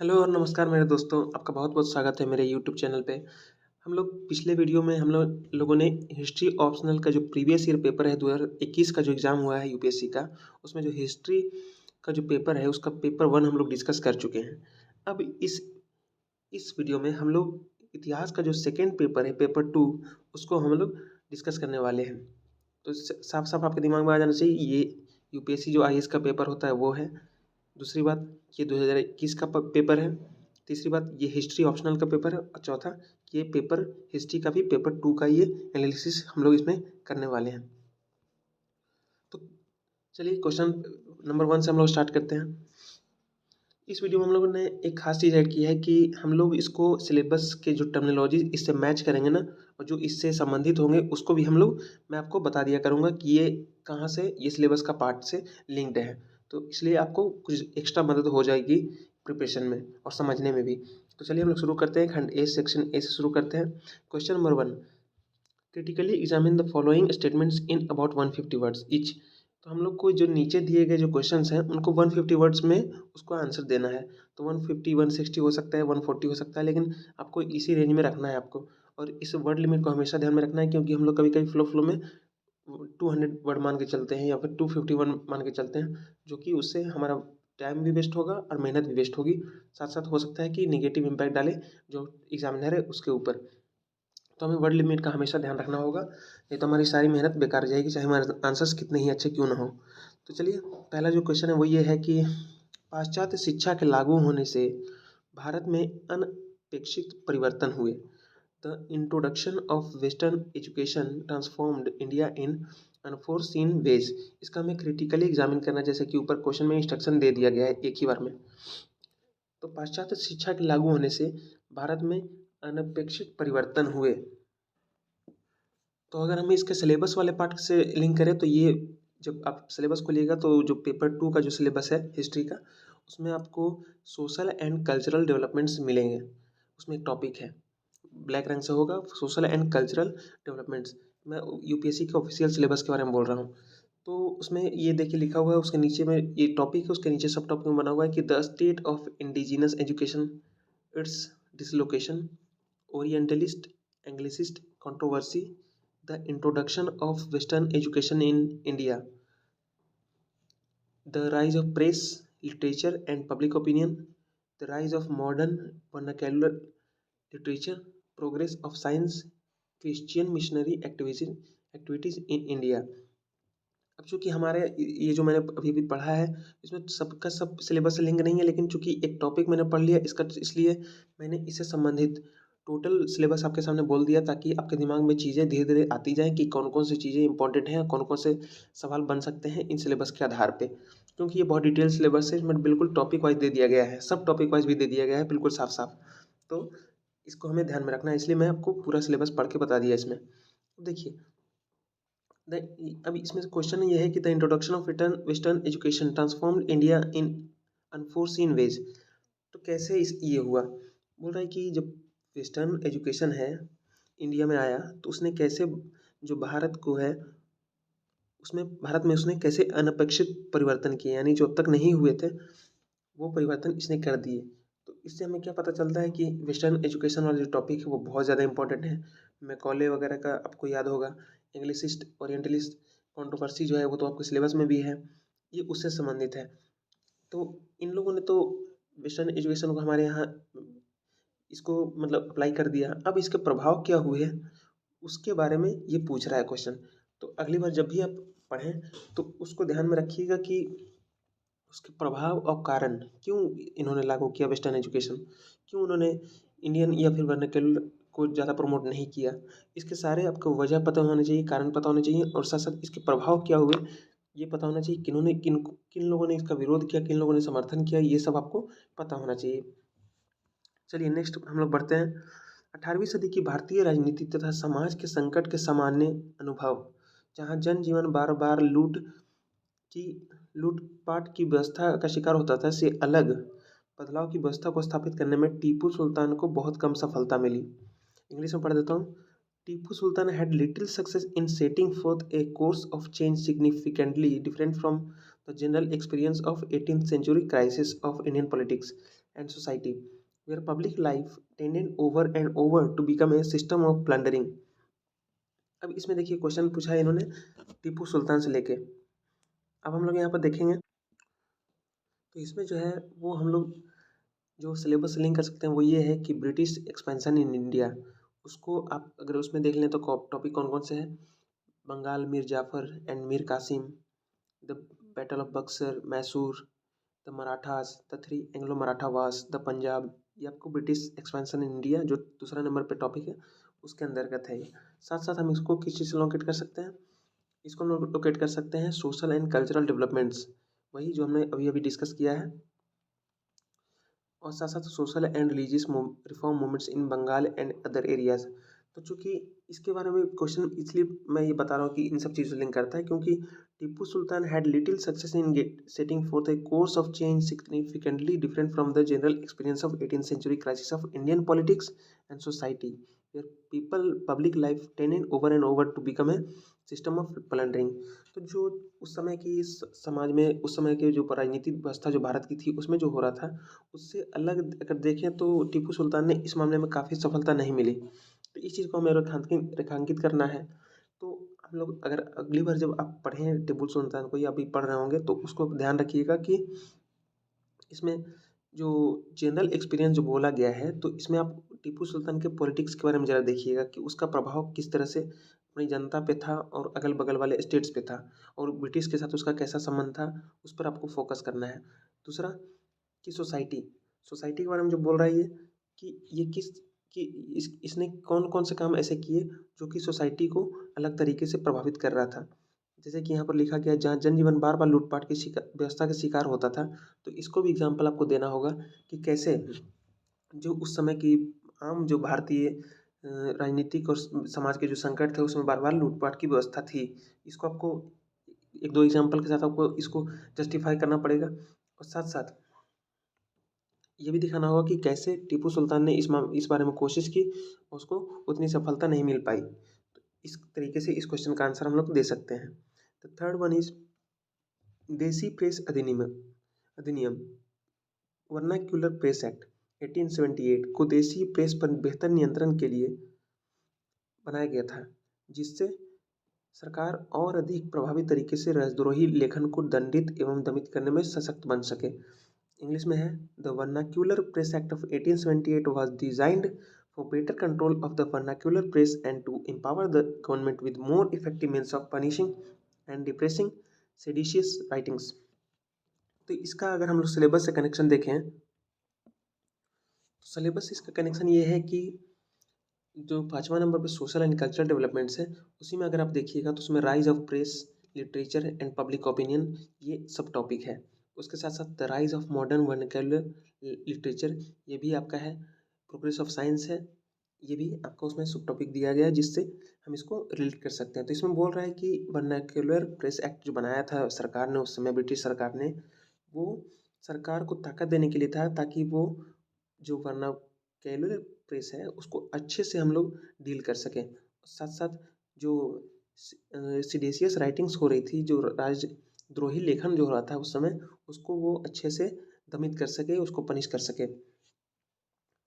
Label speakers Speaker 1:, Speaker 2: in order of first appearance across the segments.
Speaker 1: Hello और नमस्कार मेरे दोस्तों, आपका बहुत-बहुत स्वागत है मेरे यूट्यूब चैनल पे। हम लोग पिछले वीडियो में हम लोगों ने हिस्ट्री ऑप्शनल का जो प्रीवियस ईयर पेपर है 2021 का जो एग्ज़ाम हुआ है यूपीएससी का, उसमें जो हिस्ट्री का जो पेपर है उसका पेपर 1 हम लोग डिस्कस कर चुके हैं। अब इस वीडियो में हम लोग इतिहास का जो सेकंड पेपर है पेपर 2 उसको हम लोग डिस्कस करने वाले हैं। तो साफ-साफ आपके दिमाग में आ जाना चाहिए ये यूपीएससी जो आईएएस का पेपर होता है वो है। दूसरी बात ये 2021 का पेपर है। तीसरी बात ये हिस्ट्री ऑप्शनल का पेपर है और चौथा ये पेपर हिस्ट्री का भी पेपर 2 का ये एनालिसिस हम लोग इसमें करने वाले हैं। तो चलिए क्वेश्चन नंबर 1 से हम लोग स्टार्ट करते हैं। इस वीडियो में हम लोगों ने एक खास चीज़ ऐड की है कि हम लोग इसको सिलेबस के जो टर्मिनोलॉजी इससे मैच करेंगे ना और जो इससे संबंधित होंगे उसको भी मैं आपको बता दिया करूँगा कि ये कहाँ से ये सिलेबस का पार्ट से लिंक्ड है। तो इसलिए आपको कुछ एक्स्ट्रा मदद हो जाएगी प्रिपरेशन में और समझने में भी। तो चलिए हम लोग शुरू करते हैं खंड ए सेक्शन ए से शुरू करते हैं। Question number 1 critically examine the following statements in about 150 words each. तो हम लोग को जो नीचे दिए गए जो क्वेश्चंस हैं उनको 150 वर्ड्स में उसको आंसर देना है। तो 150 160 हो सकता है 140 हो सकता है लेकिन आपको इसी रेंज में रखना है आपको। और इस वर्ड लिमिट को हमेशा ध्यान में रखना है क्योंकि हम लोग कभी कभी फ्लो में 200 वर्ड मान के चलते हैं या फिर 250 वर्ड मान के चलते हैं जो कि उससे हमारा टाइम भी वेस्ट होगा और मेहनत भी वेस्ट होगी। साथ साथ हो सकता है कि निगेटिव इम्पैक्ट डाले जो एग्जामिनर है उसके ऊपर। तो हमें वर्ड लिमिट का हमेशा ध्यान रखना होगा, नहीं तो हमारी सारी मेहनत बेकार जाएगी चाहे हमारे आंसर्स कितने ही अच्छे क्यों ना हो। तो चलिए पहला जो क्वेश्चन है वो ये है कि पाश्चात्य शिक्षा के लागू होने से भारत में अनपेक्षित परिवर्तन हुए। The introduction of western education transformed India in unforeseen ways. इसका हमें क्रिटिकली एग्जामिन करना है जैसे कि ऊपर क्वेश्चन में इंस्ट्रक्शन दे दिया गया है एक ही बार में। तो पाश्चात्य शिक्षा के लागू होने से भारत में अनपेक्षित परिवर्तन हुए। तो अगर हम इसके सिलेबस वाले पार्ट से लिंक करें तो ये जब आप सिलेबस खोलिएगा तो जो पेपर 2 का जो सिलेबस है हिस्ट्री का उसमें आपको सोशल एंड कल्चरल डेवलपमेंट्स मिलेंगे। उसमें एक टॉपिक है ब्लैक रंग से होगा सोशल एंड कल्चरल डेवलपमेंट्स। मैं यूपीएससी के ऑफिशियल सिलेबस के बारे में बोल रहा हूँ। तो उसमें ये देखिए लिखा हुआ है उसके नीचे में ये टॉपिक है उसके नीचे सब टॉपिक में बना हुआ है कि the state of indigenous education it's dislocation orientalist Anglicist controversy The introduction of Western education in India, the rise of press, literature, and public opinion, the rise of modern vernacular literature, progress of science, Christian missionary activities in India। अब चूंकि हमारे ये जो मैंने अभी भी पढ़ा है इसमें सबका सब सिलेबस से लिंक नहीं है लेकिन चूंकि एक टॉपिक मैंने पढ़ लिया इसका इसलिए मैंने इससे संबंधित टोटल सिलेबस आपके सामने बोल दिया ताकि आपके दिमाग में चीज़ें धीरे धीरे आती जाएं कि कौन कौन सी चीज़ें इंपॉर्टेंट हैं कौन कौन से सवाल बन सकते हैं इन सिलेबस के आधार पे। क्योंकि ये बहुत डिटेल सिलेबस है इसमें बिल्कुल टॉपिक वाइज दे दिया गया है सब टॉपिक वाइज भी दे दिया गया है बिल्कुल साफ साफ। तो इसको हमें ध्यान में रखना है इसलिए मैं आपको पूरा सिलेबस पढ़ के बता दिया इसमें। देखिए अब इसमें से क्वेश्चन ये है कि the introduction of western education transformed India in unforeseen ways. तो कैसे ये हुआ बोल रहा है कि जब वेस्टर्न एजुकेशन है इंडिया में आया तो उसने कैसे जो भारत को है उसमें भारत में उसने कैसे अनपेक्षित परिवर्तन किए यानी जो अब तक नहीं हुए थे वो परिवर्तन इसने कर दिए। तो इससे हमें क्या पता चलता है कि वेस्टर्न एजुकेशन वाला जो टॉपिक है वो बहुत ज़्यादा इंपॉर्टेंट है। मैकॉले वगैरह का आपको याद होगा इंग्लिसिस्ट ओरिएंटलिस्ट कंट्रोवर्सी जो है वो तो आपके सिलेबस में भी है ये उससे संबंधित है। तो इन लोगों ने तो वेस्टर्न एजुकेशन को हमारे यहाँ इसको मतलब अप्लाई कर दिया अब इसके प्रभाव क्या हुए उसके बारे में ये पूछ रहा है क्वेश्चन। तो अगली बार जब भी आप पढ़ें तो उसको ध्यान में रखिएगा कि उसके प्रभाव और कारण क्यों इन्होंने लागू किया वेस्टर्न एजुकेशन क्यों उन्होंने इंडियन या फिर वर्नाक्युलर को ज़्यादा प्रमोट नहीं किया। इसके सारे आपको वजह पता होना चाहिए कारण पता होना चाहिए और साथ साथ इसके प्रभाव क्या हुए ये पता होना चाहिए किन्होंने किन किन लोगों ने इसका विरोध किया किन लोगों ने समर्थन किया ये सब आपको पता होना चाहिए। चलिए नेक्स्ट हम लोग बढ़ते हैं। 18वीं सदी की भारतीय राजनीति तथा समाज के संकट के सामान्य अनुभव जहाँ जनजीवन बार बार की लूटपाट की व्यवस्था का शिकार होता था से अलग बदलाव की व्यवस्था को स्थापित करने में टीपू सुल्तान को बहुत कम सफलता मिली। इंग्लिश में पढ़ देता हूँ। Tipu Sultan had little success in setting forth a course of change significantly different from the general experience of 18th century crisis of Indian politics and society where public life tended over and over to become a system of plundering. अब इसमें देखिए question पूछा है इन्होंने टीपू सुल्तान से लेके। अब हम लोग यहाँ पर देखेंगे तो इसमें जो है वो हम लोग जो सिलेबस लिंक कर सकते हैं वो ये है कि ब्रिटिश एक्सपेंशन इन इंडिया, उसको आप अगर उसमें देख लें तो टॉपिक कौन कौन से हैं, Bengal, Mir Jafar and Mir Qasim, the battle of Buxar, Mysore, the Marathas, the three Anglo Maratha wars, the Punjab. ये आपको ब्रिटिश एक्सपेंशन इन इंडिया जो दूसरा नंबर पे टॉपिक है उसके अंतर्गत है ये। साथ साथ हम इसको किस चीज़ से लोकेट कर सकते हैं, इसको हम लोकेट कर सकते हैं सोशल एंड कल्चरल डेवलपमेंट्स, वही जो हमने अभी अभी डिस्कस किया है, और साथ साथ social and religious reform movements in Bengal and other areas. तो चूँकि इसके बारे में क्वेश्चन इसलिए मैं ये बता रहा हूँ कि इन सब चीज़ों से लिंक करता है क्योंकि Tipu Sultan had little success in setting forth a course of change significantly different from the general experience of 18th century crisis of Indian politics and society where people public life tended over and over to become a system of plundering. तो जो उस समय की समाज में उस समय की जो राजनीतिक व्यवस्था जो भारत की थी उसमें जो हो रहा था उससे अलग अगर देखें तो टीपू सुल्तान ने इस मामले में काफ़ी सफलता नहीं मिली। तो इस चीज़ को हमें रेखांकित करना है। तो हम लोग अगर अगली बार जब आप पढ़ें टीपू सुल्तान को या अभी पढ़ रहे होंगे तो उसको ध्यान रखिएगा कि इसमें जो जनरल एक्सपीरियंस जो बोला गया है तो इसमें आप टीपू सुल्तान के पॉलिटिक्स के बारे में ज़रा देखिएगा कि उसका प्रभाव किस तरह से अपनी जनता पे था और अगल बगल वाले स्टेट्स पे था, और ब्रिटिश के साथ उसका कैसा संबंध था उस पर आपको फोकस करना है। दूसरा कि सोसाइटी के बारे में जो बोल रहा है ये कि ये किस कि इसने कौन कौन से काम ऐसे किए जो कि सोसाइटी को अलग तरीके से प्रभावित कर रहा था। जैसे कि यहाँ पर लिखा गया जहाँ जनजीवन बार बार लूटपाट की व्यवस्था का शिकार होता था, तो इसको भी एग्जाम्पल आपको देना होगा कि कैसे जो उस समय की आम जो भारतीय राजनीतिक और समाज के जो संकट थे उसमें बार बार लूटपाट की व्यवस्था थी। इसको आपको एक दो एग्जाम्पल के साथ आपको इसको जस्टिफाई करना पड़ेगा, और साथ साथ ये भी दिखाना होगा कि कैसे टीपू सुल्तान ने इस बारे में कोशिश की, उसको उतनी सफलता नहीं मिल पाई। तो इस तरीके से इस क्वेश्चन का आंसर हम लोग दे सकते हैं। द थर्ड वन इज देसी प्रेस अधिनियम वर्नाक्यूलर प्रेस एक्ट 1878 को देसी प्रेस पर बेहतर नियंत्रण के लिए बनाया गया था, जिससे सरकार और अधिक प्रभावी तरीके से राजद्रोही लेखन को दंडित एवं दमित करने में सशक्त बन सके। इंग्लिश में है the vernacular press act of 1878 was designed for better control of the vernacular press and to empower the government with more effective means of punishing and repressing seditious writings। तो इसका अगर हम लोग सिलेबस से connection देखें तो syllabus इसका connection ये है कि जो 5वां नंबर पे सोशल एंड कल्चरल डेवलपमेंट्स है उसी में अगर आप देखिएगा तो उसमें rise of press, literature and public opinion ये सब टॉपिक है। उसके साथ साथ the rise of modern vernacular literature ये भी आपका है। प्रोग्रेस ऑफ साइंस है, ये भी आपका उसमें सब टॉपिक दिया गया है जिससे हम इसको रिलेट कर सकते हैं। तो इसमें बोल रहा है कि वर्नाक्यूलर प्रेस एक्ट जो बनाया था सरकार ने उस समय ब्रिटिश सरकार ने, वो सरकार को ताकत देने के लिए था ताकि वो जो वर्नाक्यूलर प्रेस है उसको अच्छे से हम लोग डील कर सकें। साथ साथ जो सिडेशियस राइटिंग्स हो रही थी, जो राजद्रोही लेखन जो हो रहा था उस समय, उसको वो अच्छे से दमित कर सके, उसको पनिश कर सके। तो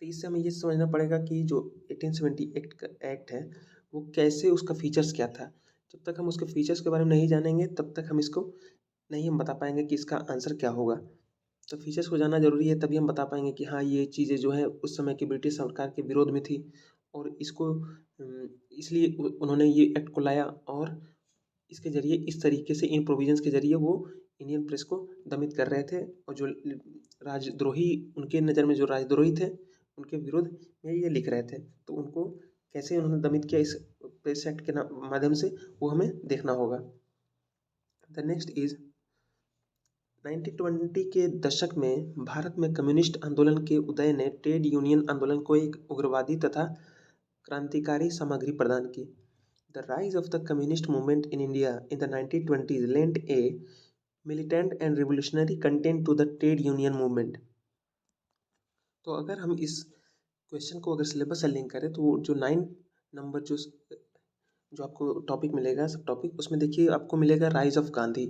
Speaker 1: इससे हमें ये समझना पड़ेगा कि जो 1878 का एक्ट है वो कैसे, उसका फीचर्स क्या था। जब तक हम उसके फीचर्स के बारे में नहीं जानेंगे तब तक हम इसको नहीं हम बता पाएंगे कि इसका आंसर क्या होगा। तो फीचर्स को जानना जरूरी है, तभी हम बता पाएंगे कि हाँ ये चीज़ें जो है उस समय की ब्रिटिश सरकार के विरोध में थी और इसको इसलिए उन्होंने ये एक्ट को लाया, और इसके ज़रिए इस तरीके से इन प्रोविजंस के ज़रिए वो इंडियन प्रेस को दमित कर रहे थे, और जो राजद्रोही उनके नज़र में जो राजद्रोही थे उनके विरोध में ये लिख रहे थे, तो उनको कैसे उन्होंने दमित किया इस प्रेस एक्ट के माध्यम से वो हमें देखना होगा। द नेक्स्ट इज 1920 के दशक में भारत में कम्युनिस्ट आंदोलन के उदय ने ट्रेड यूनियन आंदोलन को एक उग्रवादी तथा क्रांतिकारी सामग्री प्रदान की। The rise of the communist movement in India in the 1920s lent a militant and revolutionary content to the trade union movement. तो अगर हम इस क्वेश्चन को अगर सिलेबस से लिंक करें तो जो 9 नंबर जो आपको टॉपिक मिलेगा, सब टॉपिक, उसमें देखिए आपको मिलेगा राइज ऑफ गांधी।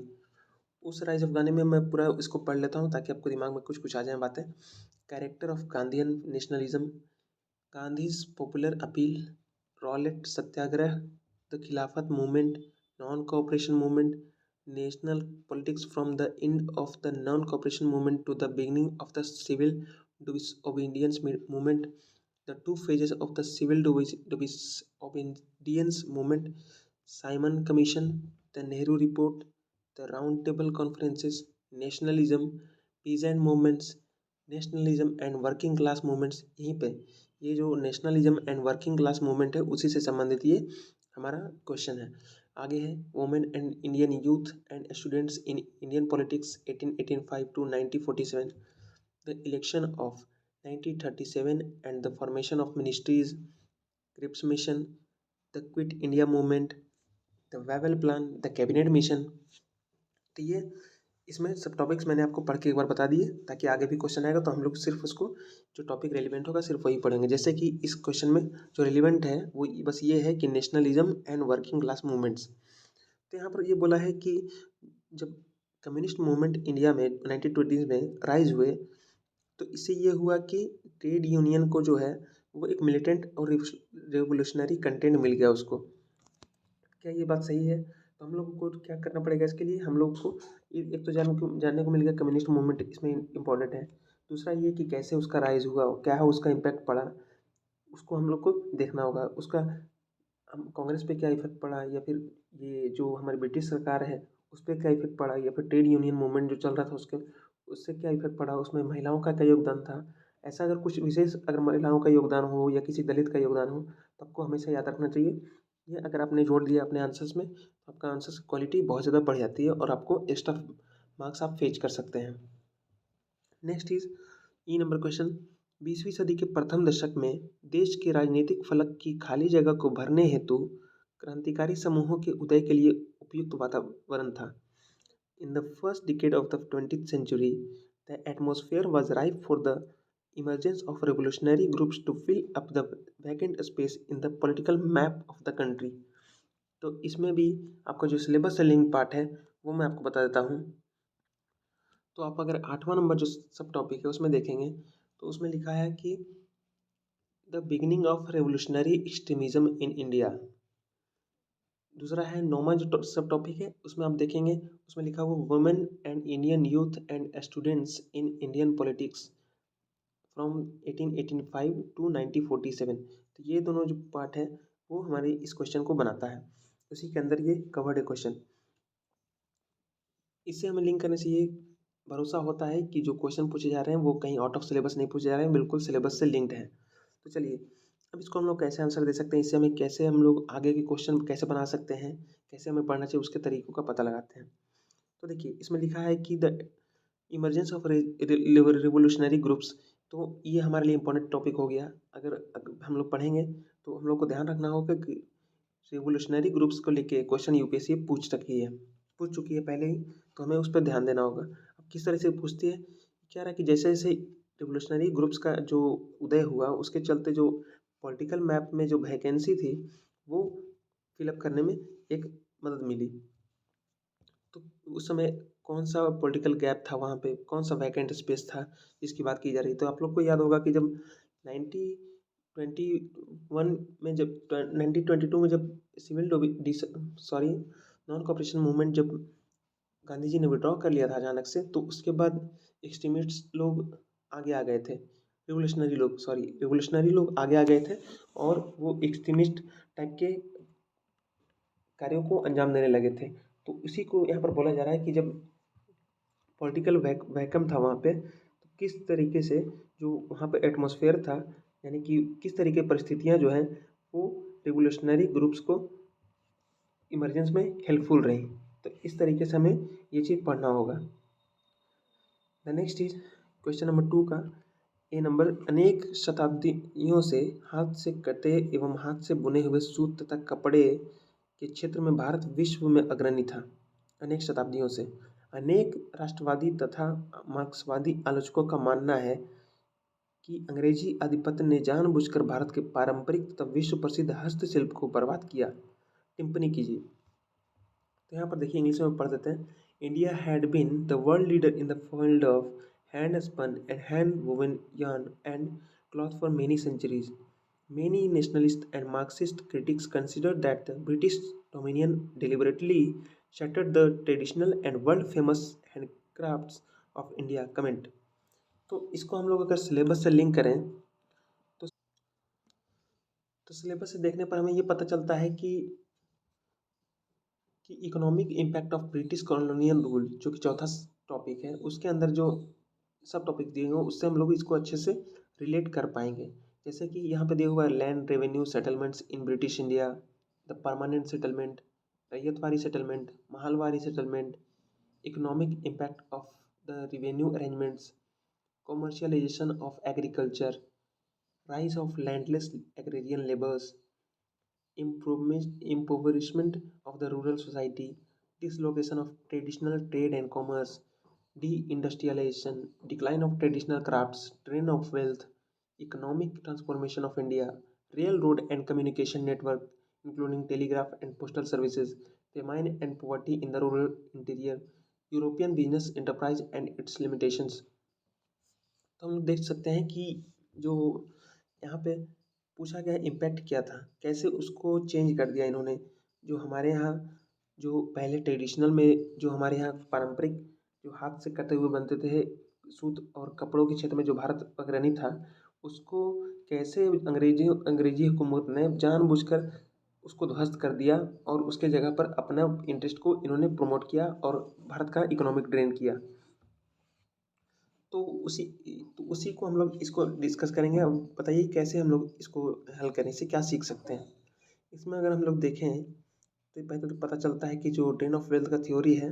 Speaker 1: उस राइज ऑफ गांधी में मैं पूरा इसको पढ़ लेता हूँ ताकि आपको दिमाग में कुछ कुछ आ जाए बातें। Character of Gandhian nationalism, Gandhi's popular appeal, Rowlatt satyagraha, the Khilafat movement, non cooperation movement, national politics from the end of the non cooperation movement to the beginning of the civil disobedience movement, the two phases of the civil disobedience movement, Simon Commission, the Nehru Report, the Round Table Conferences, nationalism, peasant movements, nationalism and working class movements. यहीं पे ये जो nationalism and working class movement है उसी से संबंधित ये हमारा क्वेश्चन है। आगे है women and Indian youth and students in Indian politics 1885 to 1947, the election of 1937 and the formation of ministries, Cripps mission, the quit India movement, the Wavell plan, the cabinet mission. तो ये इसमें सब topics मैंने आपको पढ़ के एक बार बता दिए ताकि आगे भी क्वेश्चन आएगा तो हम लोग सिर्फ उसको जो टॉपिक रेलिवेंट होगा सिर्फ वही पढ़ेंगे। जैसे कि इस क्वेश्चन में जो रेलिवेंट है वो बस ये है कि nationalism and working class movements. तो यहाँ पर ये बोला है कि जब कम्युनिस्ट मूवमेंट इंडिया में 1920 में राइज हुए तो इससे ये हुआ कि ट्रेड यूनियन को जो है वो एक मिलिटेंट और रेवोल्यूशनरी कंटेंट मिल गया उसको। क्या ये बात सही है? तो हम लोग को क्या करना पड़ेगा इसके लिए? हम लोग को एक तो जानने को मिल गया कम्युनिस्ट मूवमेंट इसमें इम्पोर्टेंट है। दूसरा ये कि कैसे उसका राइज हुआ, क्या है उसका इम्पैक्ट पड़ा, उसको हम लोग को देखना होगा। उसका हम कांग्रेस पे क्या इफेक्ट पड़ा, या फिर ये जो हमारी ब्रिटिश सरकार है उस पर क्या इफेक्ट पड़ा, या फिर ट्रेड यूनियन मूवमेंट जो चल रहा था उससे क्या इफेक्ट पड़ा, उसमें महिलाओं का क्या योगदान था। ऐसा अगर कुछ विशेष अगर महिलाओं का योगदान हो या किसी दलित का योगदान हो तो आपको हमेशा याद रखना चाहिए। ये अगर आपने जोड़ दिया अपने आंसर्स में तो आपका आंसर्स क्वालिटी बहुत ज़्यादा बढ़ जाती है और आपको एक्स्ट्रा मार्क्स आप फेच कर सकते हैं। Next is E number question. 20वीं सदी के प्रथम दशक में देश के राजनीतिक फलक की खाली जगह को भरने हेतु क्रांतिकारी समूहों के उदय के लिए उपयुक्त वातावरण था। In the first decade of the 20th century, the atmosphere was ripe for the emergence of revolutionary groups to fill up the vacant space in the political map of the country। तो इसमें भी आपका जो syllabus से link part है वो मैं आपको बता देता हूँ। तो आप अगर 8वां नंबर जो सब टॉपिक है उसमें देखेंगे तो उसमें लिखा है कि the beginning of revolutionary extremism in India. दूसरा है 9वां जो सब टॉपिक है उसमें आप देखेंगे उसमें लिखा हुआ women and Indian youth and students in Indian politics from 1885 to 1947। तो ये दोनों जो पार्ट है वो हमारे इस क्वेश्चन को बनाता है। उसी के अंदर ये कवर्ड है क्वेश्चन। इससे हमें लिंक करने से ये भरोसा होता है कि जो क्वेश्चन पूछे जा रहे हैं वो कहीं आउट ऑफ सिलेबस नहीं पूछे जा रहे हैं, बिल्कुल सिलेबस से लिंक्ड है। तो चलिए अब इसको हम लोग कैसे आंसर दे सकते हैं, इससे हमें कैसे हम लोग आगे के क्वेश्चन कैसे बना सकते हैं, कैसे हमें पढ़ना चाहिए उसके तरीकों का पता लगाते हैं। तो देखिए इसमें लिखा है कि the emergence of revolutionary groups. तो ये हमारे लिए इंपॉर्टेंट टॉपिक हो गया। अगर हम लोग पढ़ेंगे तो हम लोग को ध्यान रखना होगा कि रिवोल्यूशनरी ग्रुप्स को लेके क्वेश्चन यूपीएससी पूछ चुकी है पहले ही, तो हमें उस पर ध्यान देना होगा। अब किस तरह से पूछती है, क्या रहा कि जैसे जैसे रिवोल्यूशनरी ग्रुप्स का जो उदय हुआ उसके चलते जो पॉलिटिकल मैप में जो वैकेंसी थी वो फिलअप करने में एक मदद मिली। तो उस समय कौन सा पॉलिटिकल गैप था, वहाँ पे कौन सा वैकेंट स्पेस था इसकी बात की जा रही। तो आप लोग को याद होगा कि जब 1921 में जब 1922 में जब नॉन कॉपरेशन मूवमेंट जब गांधी जी ने विड्रॉ कर लिया था अचानक से, तो उसके बाद एक्सट्रीमिस्ट लोग आगे आ गए थे। रिवोल्यूशनरी लोग आगे आ गए थे और वो एक्सट्रीमिस्ट टाइप के कार्यों को अंजाम देने लगे थे। तो उसी को यहाँ पर बोला जा रहा है कि जब पॉलिटिकल वैकम था वहाँ पे तो किस तरीके से जो वहाँ पे एटमॉस्फेयर था, यानी कि किस तरीके परिस्थितियाँ जो हैं वो रिवोल्यूशनरी ग्रुप्स को इमरजेंस में हेल्पफुल रही। तो इस तरीके से हमें ये चीज़ पढ़ना होगा। The next is question number 2 का ए नंबर। अनेक शताब्दियों से हाथ से कटे एवं हाथ से बुने हुए सूत तथा कपड़े के क्षेत्र में भारत विश्व में अग्रणी था। अनेक शताब्दियों से अनेक राष्ट्रवादी तथा मार्क्सवादी आलोचकों का मानना है कि अंग्रेजी आधिपत्य ने जानबूझकर भारत के पारंपरिक तथा विश्व प्रसिद्ध हस्तशिल्प को बर्बाद किया। टिप्पणी कीजिए। तो यहाँ पर देखिए इंग्लिश में पढ़ देते हैं। India had been the world leader in the field of hand spun and hand woven yarn and cloth for many centuries. Many nationalist and Marxist critics considered that the British dominion deliberately shattered the traditional and world famous handcrafts of India. Comment. तो इसको हम लोग अगर syllabus से link करें तो syllabus से देखने पर हमें ये पता चलता है कि economic impact of British colonial rule जो कि चौथा टॉपिक है, उसके अंदर जो सब टॉपिक दिए हुए उससे हम लोग इसको अच्छे से रिलेट कर पाएंगे। जैसे कि यहाँ पे दिया हुआ है land revenue settlements in British India, the permanent settlement, Ryotwari settlement, Mahalwari settlement, economic impact of the revenue arrangements, commercialisation of agriculture, rise of landless agrarian labours, impoverishment of the rural society, dislocation of traditional trade and commerce, deindustrialization, decline of traditional crafts, drain of wealth, economic transformation of India, railroad and communication network, including telegraph and postal services, famine and poverty in the rural interior, European business enterprise and its limitations। तो हम लोग देख सकते हैं कि जो यहाँ पे पूछा गया इम्पैक्ट क्या था, कैसे उसको चेंज कर दिया इन्होंने। जो हमारे यहाँ जो पहले ट्रेडिशनल में जो हमारे यहाँ पारंपरिक जो हाथ से कटे हुए बनते थे सूत और कपड़ों के क्षेत्र में जो भारत अग्रणी था, उसको कैसे अंग्रेजी हुकूमत ने जानबूझकर उसको ध्वस्त कर दिया और उसके जगह पर अपना इंटरेस्ट को इन्होंने प्रमोट किया और भारत का इकोनॉमिक ड्रेन किया। तो उसी उसी को हम लोग इसको डिस्कस करेंगे। अब बताइए कैसे हम लोग इसको हल करें, इससे क्या सीख सकते हैं। इसमें अगर हम लोग देखें तो पहले तो पता चलता है कि जो ड्रेन ऑफ वेल्थ का थ्योरी है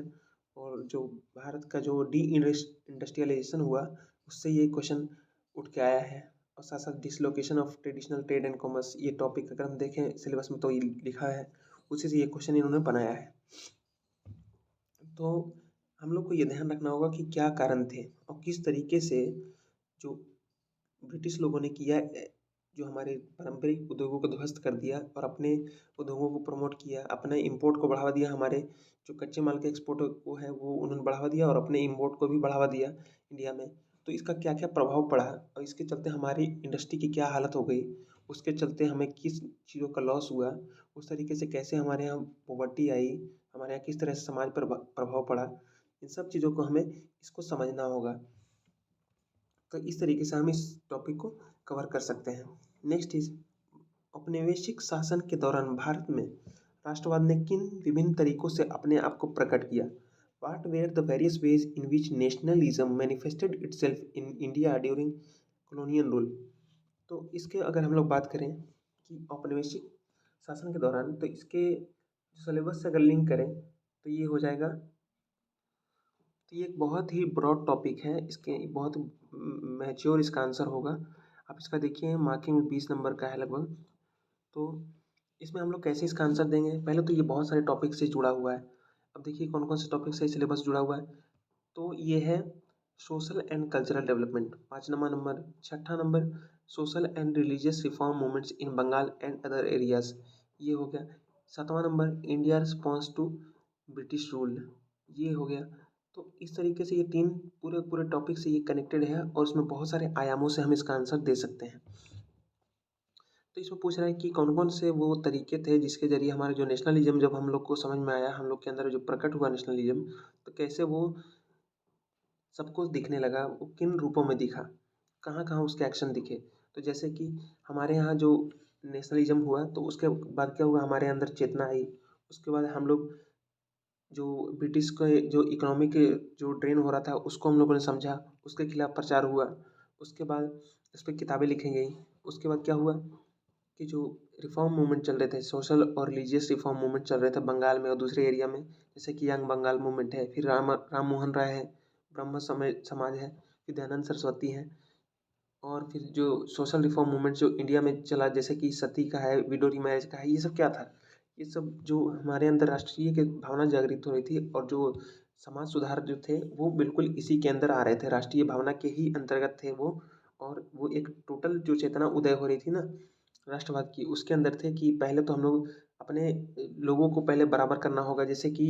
Speaker 1: और जो भारत का जो डी इंडस्ट्रियलाइजेशन हुआ उससे ये क्वेश्चन उठ के आया है। और साथ साथ dislocation of traditional trade and commerce, ये टॉपिक अगर हम देखें सिलेबस में तो ये लिखा है, उसी से ये क्वेश्चन इन्होंने बनाया है। तो हम लोग को ये ध्यान रखना होगा कि क्या कारण थे और किस तरीके से जो ब्रिटिश लोगों ने किया, जो हमारे पारंपरिक उद्योगों को ध्वस्त कर दिया और अपने उद्योगों को प्रमोट किया, अपने इंपोर्ट को बढ़ावा दिया। हमारे जो कच्चे माल के एक्सपोर्ट वो है वो उन्होंने बढ़ावा दिया और अपने इंपोर्ट को भी बढ़ावा दिया इंडिया में। तो इसका क्या क्या प्रभाव पड़ा और इसके चलते हमारी इंडस्ट्री की क्या हालत हो गई, उसके चलते हमें किस चीज़ों का लॉस हुआ, उस तरीके से कैसे हमारे यहाँ पॉवर्टी आई, हमारे यहाँ किस तरह से समाज पर प्रभाव पड़ा, इन सब चीज़ों को हमें इसको समझना होगा। तो इस तरीके से हम इस टॉपिक को कवर कर सकते हैं। नेक्स्ट इज औपनिवेशिक शासन के दौरान भारत में राष्ट्रवाद ने किन विभिन्न तरीकों से अपने आप को प्रकट किया। What were the various ways in which nationalism manifested itself in India during colonial rule. तो इसके अगर हम लोग बात करें कि औपनिवेशिक शासन के दौरान, तो इसके सिलेबस से अगर लिंक करें तो ये हो जाएगा। तो ये एक बहुत ही ब्रॉड टॉपिक है, इसके बहुत मैच्योर इसका आंसर होगा। आप इसका देखिए मार्किंग 20 नंबर का है लगभग। तो इसमें हम लोग कैसे इसका आंसर देंगे, पहले तो ये बहुत सारे टॉपिक से जुड़ा हुआ है। अब देखिए कौन कौन से टॉपिक से सिलेबस जुड़ा हुआ है। तो ये है social and cultural development 5 number. छठा number social and religious reform movements in Bengal and other areas, ये हो गया। 7वां number India response to British rule, ये हो गया। तो इस तरीके से ये तीन पूरे पूरे टॉपिक से ये कनेक्टेड है और उसमें बहुत सारे आयामों से हम इसका आंसर दे सकते हैं। तो इसमें पूछ रहा है कि कौन कौन से वो तरीके थे जिसके जरिए हमारा जो नेशनलिज्म जब हम लोग को समझ में आया, हम लोग के अंदर जो प्रकट हुआ नेशनलिज्म, तो कैसे वो सबको दिखने लगा, वो किन रूपों में दिखा, कहाँ कहाँ उसके एक्शन दिखे। तो जैसे कि हमारे यहाँ जो नेशनलिज्म हुआ तो उसके बाद क्या हुआ, हमारे अंदर चेतना आई। उसके बाद हम लोग जो ब्रिटिश के जो इकोनॉमिक जो ड्रेन हो रहा था उसको हम लोगों ने समझा, उसके खिलाफ प्रचार हुआ। उसके बाद इस पर किताबें लिखी गई। उसके बाद क्या हुआ कि जो रिफॉर्म मूवमेंट चल रहे थे, सोशल और रिलीजियस रिफॉर्म मूवमेंट चल रहे थे बंगाल में और दूसरे एरिया में, जैसे कि यंग बंगाल मूवमेंट है, फिर राम मोहन राय है, ब्रह्म समाज है, फिर दयानंद सरस्वती है। और फिर जो सोशल रिफॉर्म मूवमेंट जो इंडिया में चला, जैसे कि सती का है, विडो मैरिज का है, ये सब क्या था, ये सब जो हमारे अंदर राष्ट्रीय के भावना जागृत हो रही थी और जो समाज सुधार जो थे वो बिल्कुल इसी के अंदर आ रहे थे, राष्ट्रीय भावना के ही अंतर्गत थे वो। और वो एक टोटल जो चेतना उदय हो रही थी ना राष्ट्रवाद की, उसके अंदर थे कि पहले तो हम लोग अपने लोगों को पहले बराबर करना होगा। जैसे कि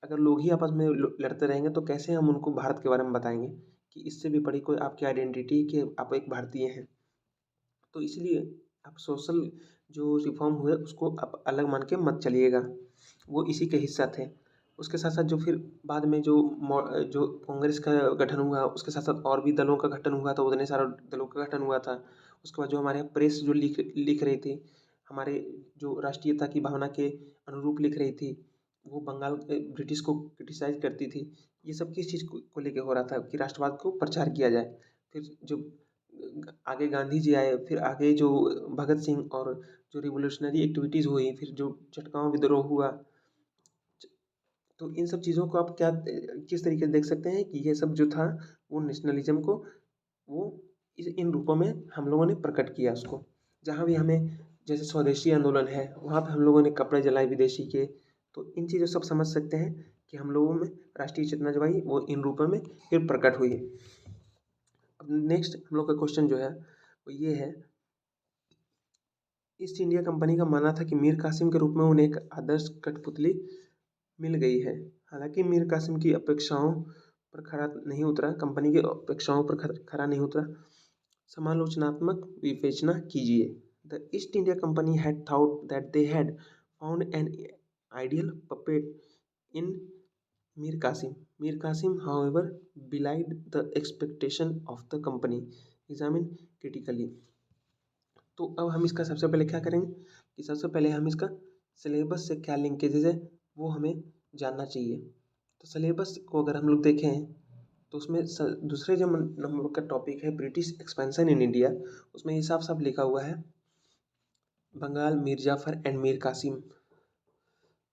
Speaker 1: अगर लोग ही आपस में लड़ते रहेंगे तो कैसे हम उनको भारत के बारे में बताएंगे कि इससे भी बड़ी कोई आपकी आइडेंटिटी कि आप एक भारतीय हैं। तो इसलिए आप सोशल जो रिफॉर्म हुए उसको आप अलग मान के मत चलिएगा, वो इसी के हिस्सा थे। उसके साथ साथ जो फिर बाद में जो कांग्रेस का गठन हुआ, उसके साथ साथ और भी दलों का गठन हुआ था, उतने सारे दलों का गठन हुआ था। उसके बाद जो हमारे यहाँ प्रेस जो लिख रही थी, हमारे जो राष्ट्रीयता की भावना के अनुरूप लिख रही थी, वो बंगाल ब्रिटिश को क्रिटिसाइज करती थी। ये सब किस चीज़ को लेके हो रहा था कि राष्ट्रवाद को प्रचार किया जाए। फिर जो आगे गांधी जी आए, फिर आगे जो भगत सिंह और जो रिवोल्यूशनरी एक्टिविटीज़ हुई, फिर जो चटगांव विद्रोह हुआ, तो इन सब चीज़ों को आप क्या किस तरीके से देख सकते हैं कि ये सब जो था वो नेशनलिज्म को वो इन रूपों में हम लोगों ने प्रकट किया उसको। जहाँ भी हमें जैसे स्वदेशी आंदोलन है, वहाँ पे हम लोगों ने कपड़े जलाए विदेशी के, तो इन चीज़ों से सब समझ सकते हैं कि हम लोगों में राष्ट्रीय चेतना जो आई वो इन रूपों में फिर प्रकट हुई। अब नेक्स्ट हम लोग का क्वेश्चन जो है वो ये है, ईस्ट इंडिया कंपनी का मानना था कि मीर कासिम के रूप में उन्हें एक आदर्श कठपुतली मिल गई है। हालांकि मीर कासिम की अपेक्षाओं पर खरा नहीं उतरा, कंपनी की अपेक्षाओं पर खरा नहीं उतरा। समालोचनात्मक विवेचना कीजिए। The East India Company had thought that they had found an ideal puppet in Mir Qasim. Mir Qasim however belied the expectation of the company. Examine critically. तो अब हम इसका सबसे पहले क्या करेंगे कि सबसे पहले हम इसका सिलेबस से क्या लिंकेजेज है वो हमें जानना चाहिए। तो सिलेबस को अगर हम लोग देखें तो उसमें दूसरे जो नंबर का टॉपिक है ब्रिटिश एक्सपेंशन इन इंडिया, उसमें ये साफ साफ लिखा हुआ है बंगाल, मीर जाफर एंड मीर कासिम।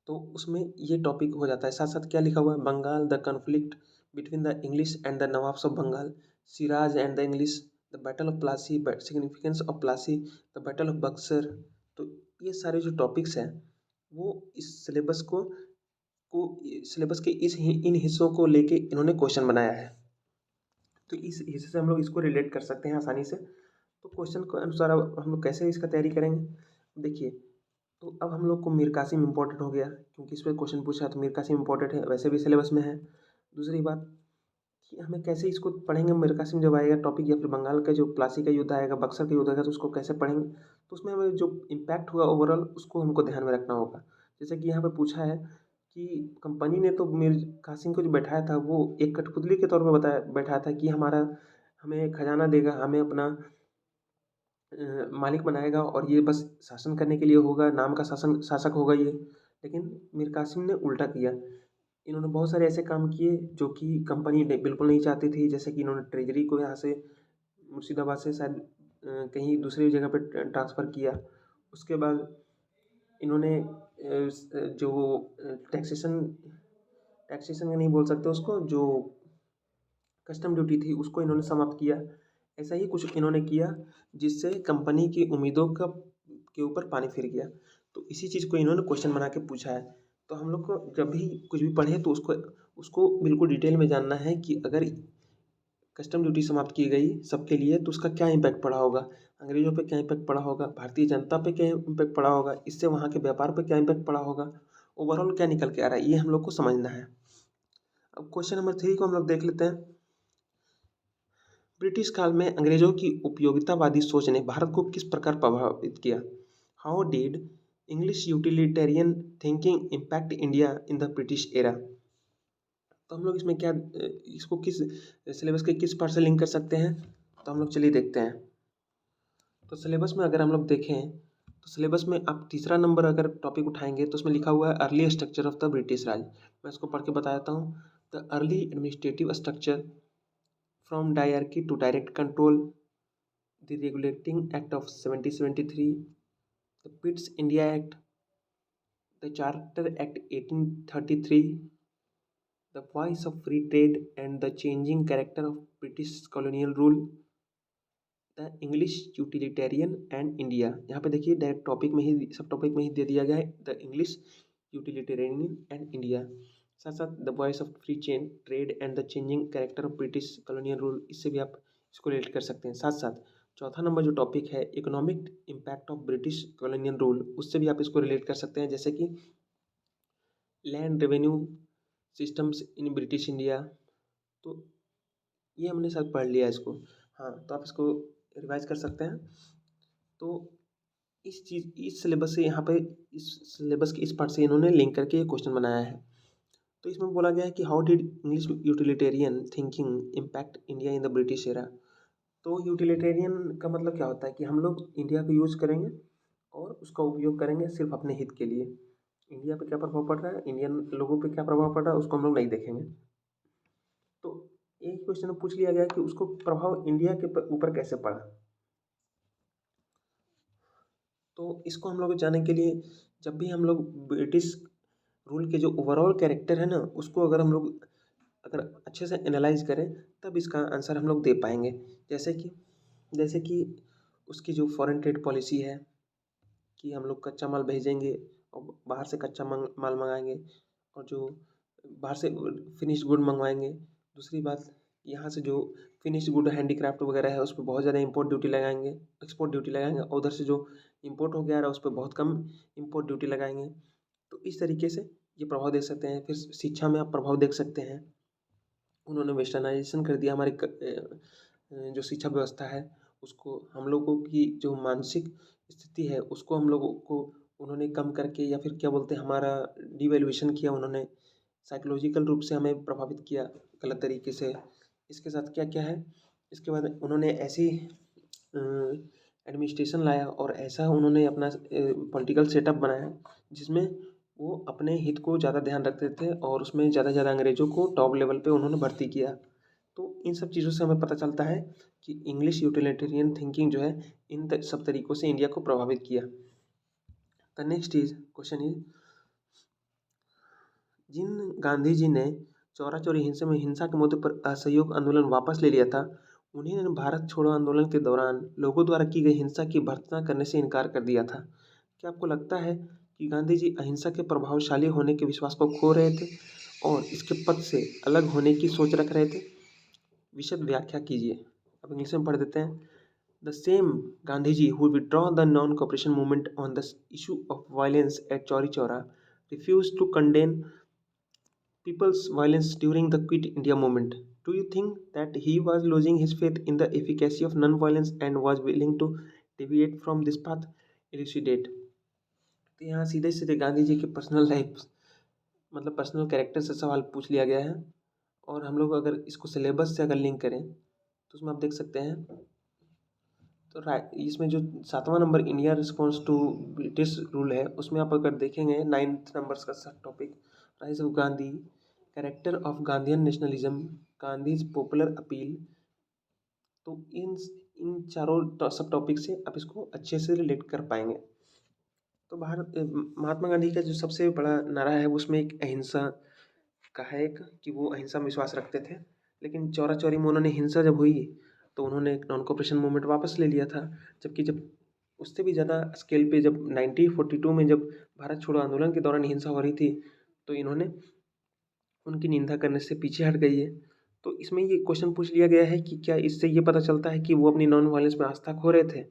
Speaker 1: तो उसमें ये टॉपिक हो जाता है। साथ साथ क्या लिखा हुआ है, Bengal the conflict between the English and the nawabs of Bengal, Siraj and the English, the battle of Plassey, significance of Plassey, the battle of Buxar. तो ये सारे जो टॉपिक्स हैं वो इस सिलेबस के इन हिस्सों को लेके इन्होंने क्वेश्चन बनाया है। तो इस हिस्से से हम लोग इसको रिलेट कर सकते हैं आसानी से। तो क्वेश्चन के अनुसार अब हम लोग कैसे इसका तैयारी करेंगे, देखिए। तो अब हम लोग को मीर कासिम इम्पोर्टेंट हो गया क्योंकि इस पर क्वेश्चन पूछा है, तो मीर कासिम इम्पोर्टेंट है, वैसे भी सिलेबस में है। दूसरी बात कि हमें कैसे इसको पढ़ेंगे, मीर कासिम जब आएगा टॉपिक, या फिर बंगाल का जो प्लासी का युद्ध आएगा, बक्सर का युद्ध आएगा, तो उसको कैसे पढ़ेंगे। तो उसमें हमें जो इम्पैक्ट हुआ ओवरऑल उसको हमको ध्यान में रखना होगा। जैसे कि यहाँ पे पूछा है कि कंपनी ने तो मीर कासिम को जो बैठाया था वो एक कठपुतली के तौर पर बैठाया था कि हमें खजाना देगा, हमें अपना मालिक बनाएगा और ये बस शासन करने के लिए होगा, नाम का शासक होगा ये। लेकिन मीर कासिम ने उल्टा किया। इन्होंने बहुत सारे ऐसे काम किए जो कि कंपनी बिल्कुल नहीं चाहती थी। जैसे कि इन्होंने ट्रेजरी को यहाँ से मुर्शिदाबाद से शायद कहीं दूसरी जगह पे ट्रांसफ़र किया। उसके बाद इन्होंने जो टैक्सेशन टैक्सेशन नहीं बोल सकते उसको, जो कस्टम ड्यूटी थी उसको इन्होंने समाप्त किया। ऐसा ही कुछ इन्होंने किया जिससे कंपनी की उम्मीदों के ऊपर पानी फिर गया। तो इसी चीज़ को इन्होंने क्वेश्चन बना के पूछा है। तो हम लोग को जब भी कुछ भी पढ़े तो उसको बिल्कुल डिटेल में जानना है कि अगर कस्टम ड्यूटी समाप्त की गई सबके लिए तो उसका क्या इम्पैक्ट पड़ा होगा, अंग्रेजों पे क्या इम्पैक्ट पड़ा होगा, भारतीय जनता पे क्या इम्पैक्ट पड़ा होगा, इससे वहाँ के व्यापार पे क्या इम्पैक्ट पड़ा होगा, ओवरऑल क्या निकल के आ रहा है, ये हम लोग को समझना है। अब क्वेश्चन नंबर 3 को हम लोग देख लेते हैं। ब्रिटिश काल में अंग्रेजों की उपयोगितावादी सोच ने भारत को किस प्रकार प्रभावित किया। How did English utilitarian thinking impact India in the British era. तो हम लोग इसमें क्या इसको किस सिलेबस के किस पार्ट से लिंक कर सकते हैं, तो हम लोग चलिए देखते हैं। तो सिलेबस में अगर हम लोग देखें तो सिलेबस में आप तीसरा नंबर अगर टॉपिक उठाएंगे तो उसमें लिखा हुआ है early structure of the British Raj. मैं इसको पढ़ के बता देता हूँ। The early administrative structure from dyarchy to direct control, the regulating act of 1773, the Pitt's India act, the charter act 1833, the voice of free trade and the changing character of British colonial rule, the English utilitarian and India. यहाँ पे देखिए direct topic में ही सब topic में ही दे दिया गया है, the English utilitarian and India. साथ साथ the voice of free chain trade and the changing character of British colonial rule, इससे भी आप इसको रिलेट कर सकते हैं। साथ साथ चौथा नंबर जो टॉपिक है economic impact of British colonial rule, उससे भी आप इसको रिलेट कर सकते हैं। जैसे कि land revenue systems in British India. तो ये हमने सब पढ़ लिया इसको। हाँ, तो आप इसको रिवाइज कर सकते हैं। तो इस सिलेबस से यहाँ पे इस सिलेबस के इस पार्ट से इन्होंने लिंक करके ये क्वेश्चन बनाया है। तो इसमें बोला गया है कि how did English utilitarian thinking impact India in the British era. तो यूटिलिटेरियन का मतलब क्या होता है कि हम लोग इंडिया को यूज करेंगे और उसका उपयोग करेंगे सिर्फ अपने हित के लिए। इंडिया पे क्या प्रभाव पड़ रहा है, इंडियन लोगों पे क्या प्रभाव पड़ रहा है, उसको हम लोग नहीं देखेंगे। तो एक क्वेश्चन में पूछ लिया गया कि उसको प्रभाव इंडिया के ऊपर कैसे पड़ा। तो इसको हम लोग जानने के लिए जब भी हम लोग ब्रिटिश रूल के जो ओवरऑल कैरेक्टर है ना, उसको अगर हम लोग अगर अच्छे से एनालाइज करें तब इसका आंसर हम लोग दे पाएंगे। जैसे कि उसकी जो फॉरेन ट्रेड पॉलिसी है कि हम लोग कच्चा माल भेजेंगे और बाहर से कच्चा माल मंगाएंगे, और जो बाहर से फिनिश गुड मंगवाएंगे। दूसरी बात, यहाँ से जो फिनिश गुड हैंडीक्राफ्ट वगैरह है उस पर बहुत ज़्यादा इंपोर्ट ड्यूटी लगाएंगे, एक्सपोर्ट ड्यूटी लगाएंगे, और उधर से जो इंपोर्ट हो गया है उस पर बहुत कम इंपोर्ट ड्यूटी लगाएंगे। तो इस तरीके से ये प्रभाव देख सकते हैं। फिर शिक्षा में आप प्रभाव देख सकते हैं। उन्होंने वेस्टर्नाइजेशन कर दिया हमारी जो शिक्षा व्यवस्था है उसको। हम लोगों की जो मानसिक स्थिति है उसको हम लोगों को उन्होंने कम करके, या फिर क्या बोलते हैं, हमारा डिवैल्यूएशन किया उन्होंने। साइकोलॉजिकल रूप से हमें प्रभावित किया गलत तरीके से। इसके साथ क्या क्या है, इसके बाद उन्होंने ऐसी एडमिनिस्ट्रेशन लाया और ऐसा उन्होंने अपना पॉलिटिकल सेटअप बनाया जिसमें वो अपने हित को ज़्यादा ध्यान रखते थे, और उसमें ज़्यादा से ज़्यादा अंग्रेज़ों को टॉप लेवल पे उन्होंने भर्ती किया। तो इन सब चीज़ों से हमें पता चलता है कि इंग्लिश यूटिलिटेरियन थिंकिंग जो है इन सब तरीक़ों से इंडिया को प्रभावित किया। The next is question is, जिन गांधी जी ने चौरा चौरी हिंसा के मुद्दे पर असहयोग आंदोलन वापस ले लिया था, उन्हीं ने भारत छोड़ो आंदोलन के दौरान लोगों द्वारा की गई हिंसा की भर्त्सना करने से इनकार कर दिया था। क्या आपको लगता है कि गांधी जी अहिंसा के प्रभावशाली होने के विश्वास को खो रहे थे और इसके पद से अलग होने की सोच रख रहे थे? विशद व्याख्या कीजिए। अब इंग्लिश में पढ़ देते हैं। The same Gandhi ji who withdraw the non cooperation movement on the issue of violence at Chauri Chaura refuse to condemn people's violence during the Quit India movement. Do you think that he was losing his faith in the efficacy of non-violence and was willing to deviate from this path? Elucidate. तो यहाँ सीधे सीधे गांधी जी की personal life, मतलब personal character से सवाल पूछ लिया गया है। और हम लोग अगर इसको सिलेबस से अगर लिंक करें तो उसमें आप देख सकते हैं। तो इसमें जो 7वां number India response to British rule है उसमें आप अगर देखेंगे 9th नंबर का सब topic rise of Gandhi, character of Gandhian nationalism, Gandhi's popular appeal. तो इन इन चारों सब टॉपिक से आप इसको अच्छे से रिलेट कर पाएंगे। तो महात्मा गांधी का जो सबसे बड़ा नारा है उसमें एक अहिंसा का है, एक कि वो अहिंसा में विश्वास रखते थे। लेकिन चौरा चौरी में उन्होंने हिंसा जब हुई तो उन्होंने एक नॉन कॉपरेशन मूवमेंट वापस ले लिया था। जबकि जब उससे भी ज़्यादा स्केल पे जब 1942 में जब भारत छोड़ो आंदोलन के दौरान हिंसा हो रही थी तो इन्होंने उनकी निंदा करने से पीछे हट गई है। तो इसमें ये क्वेश्चन पूछ लिया गया है कि क्या इससे ये पता चलता है कि वो अपनी नॉन वायलेंस में आस्था खो रहे थे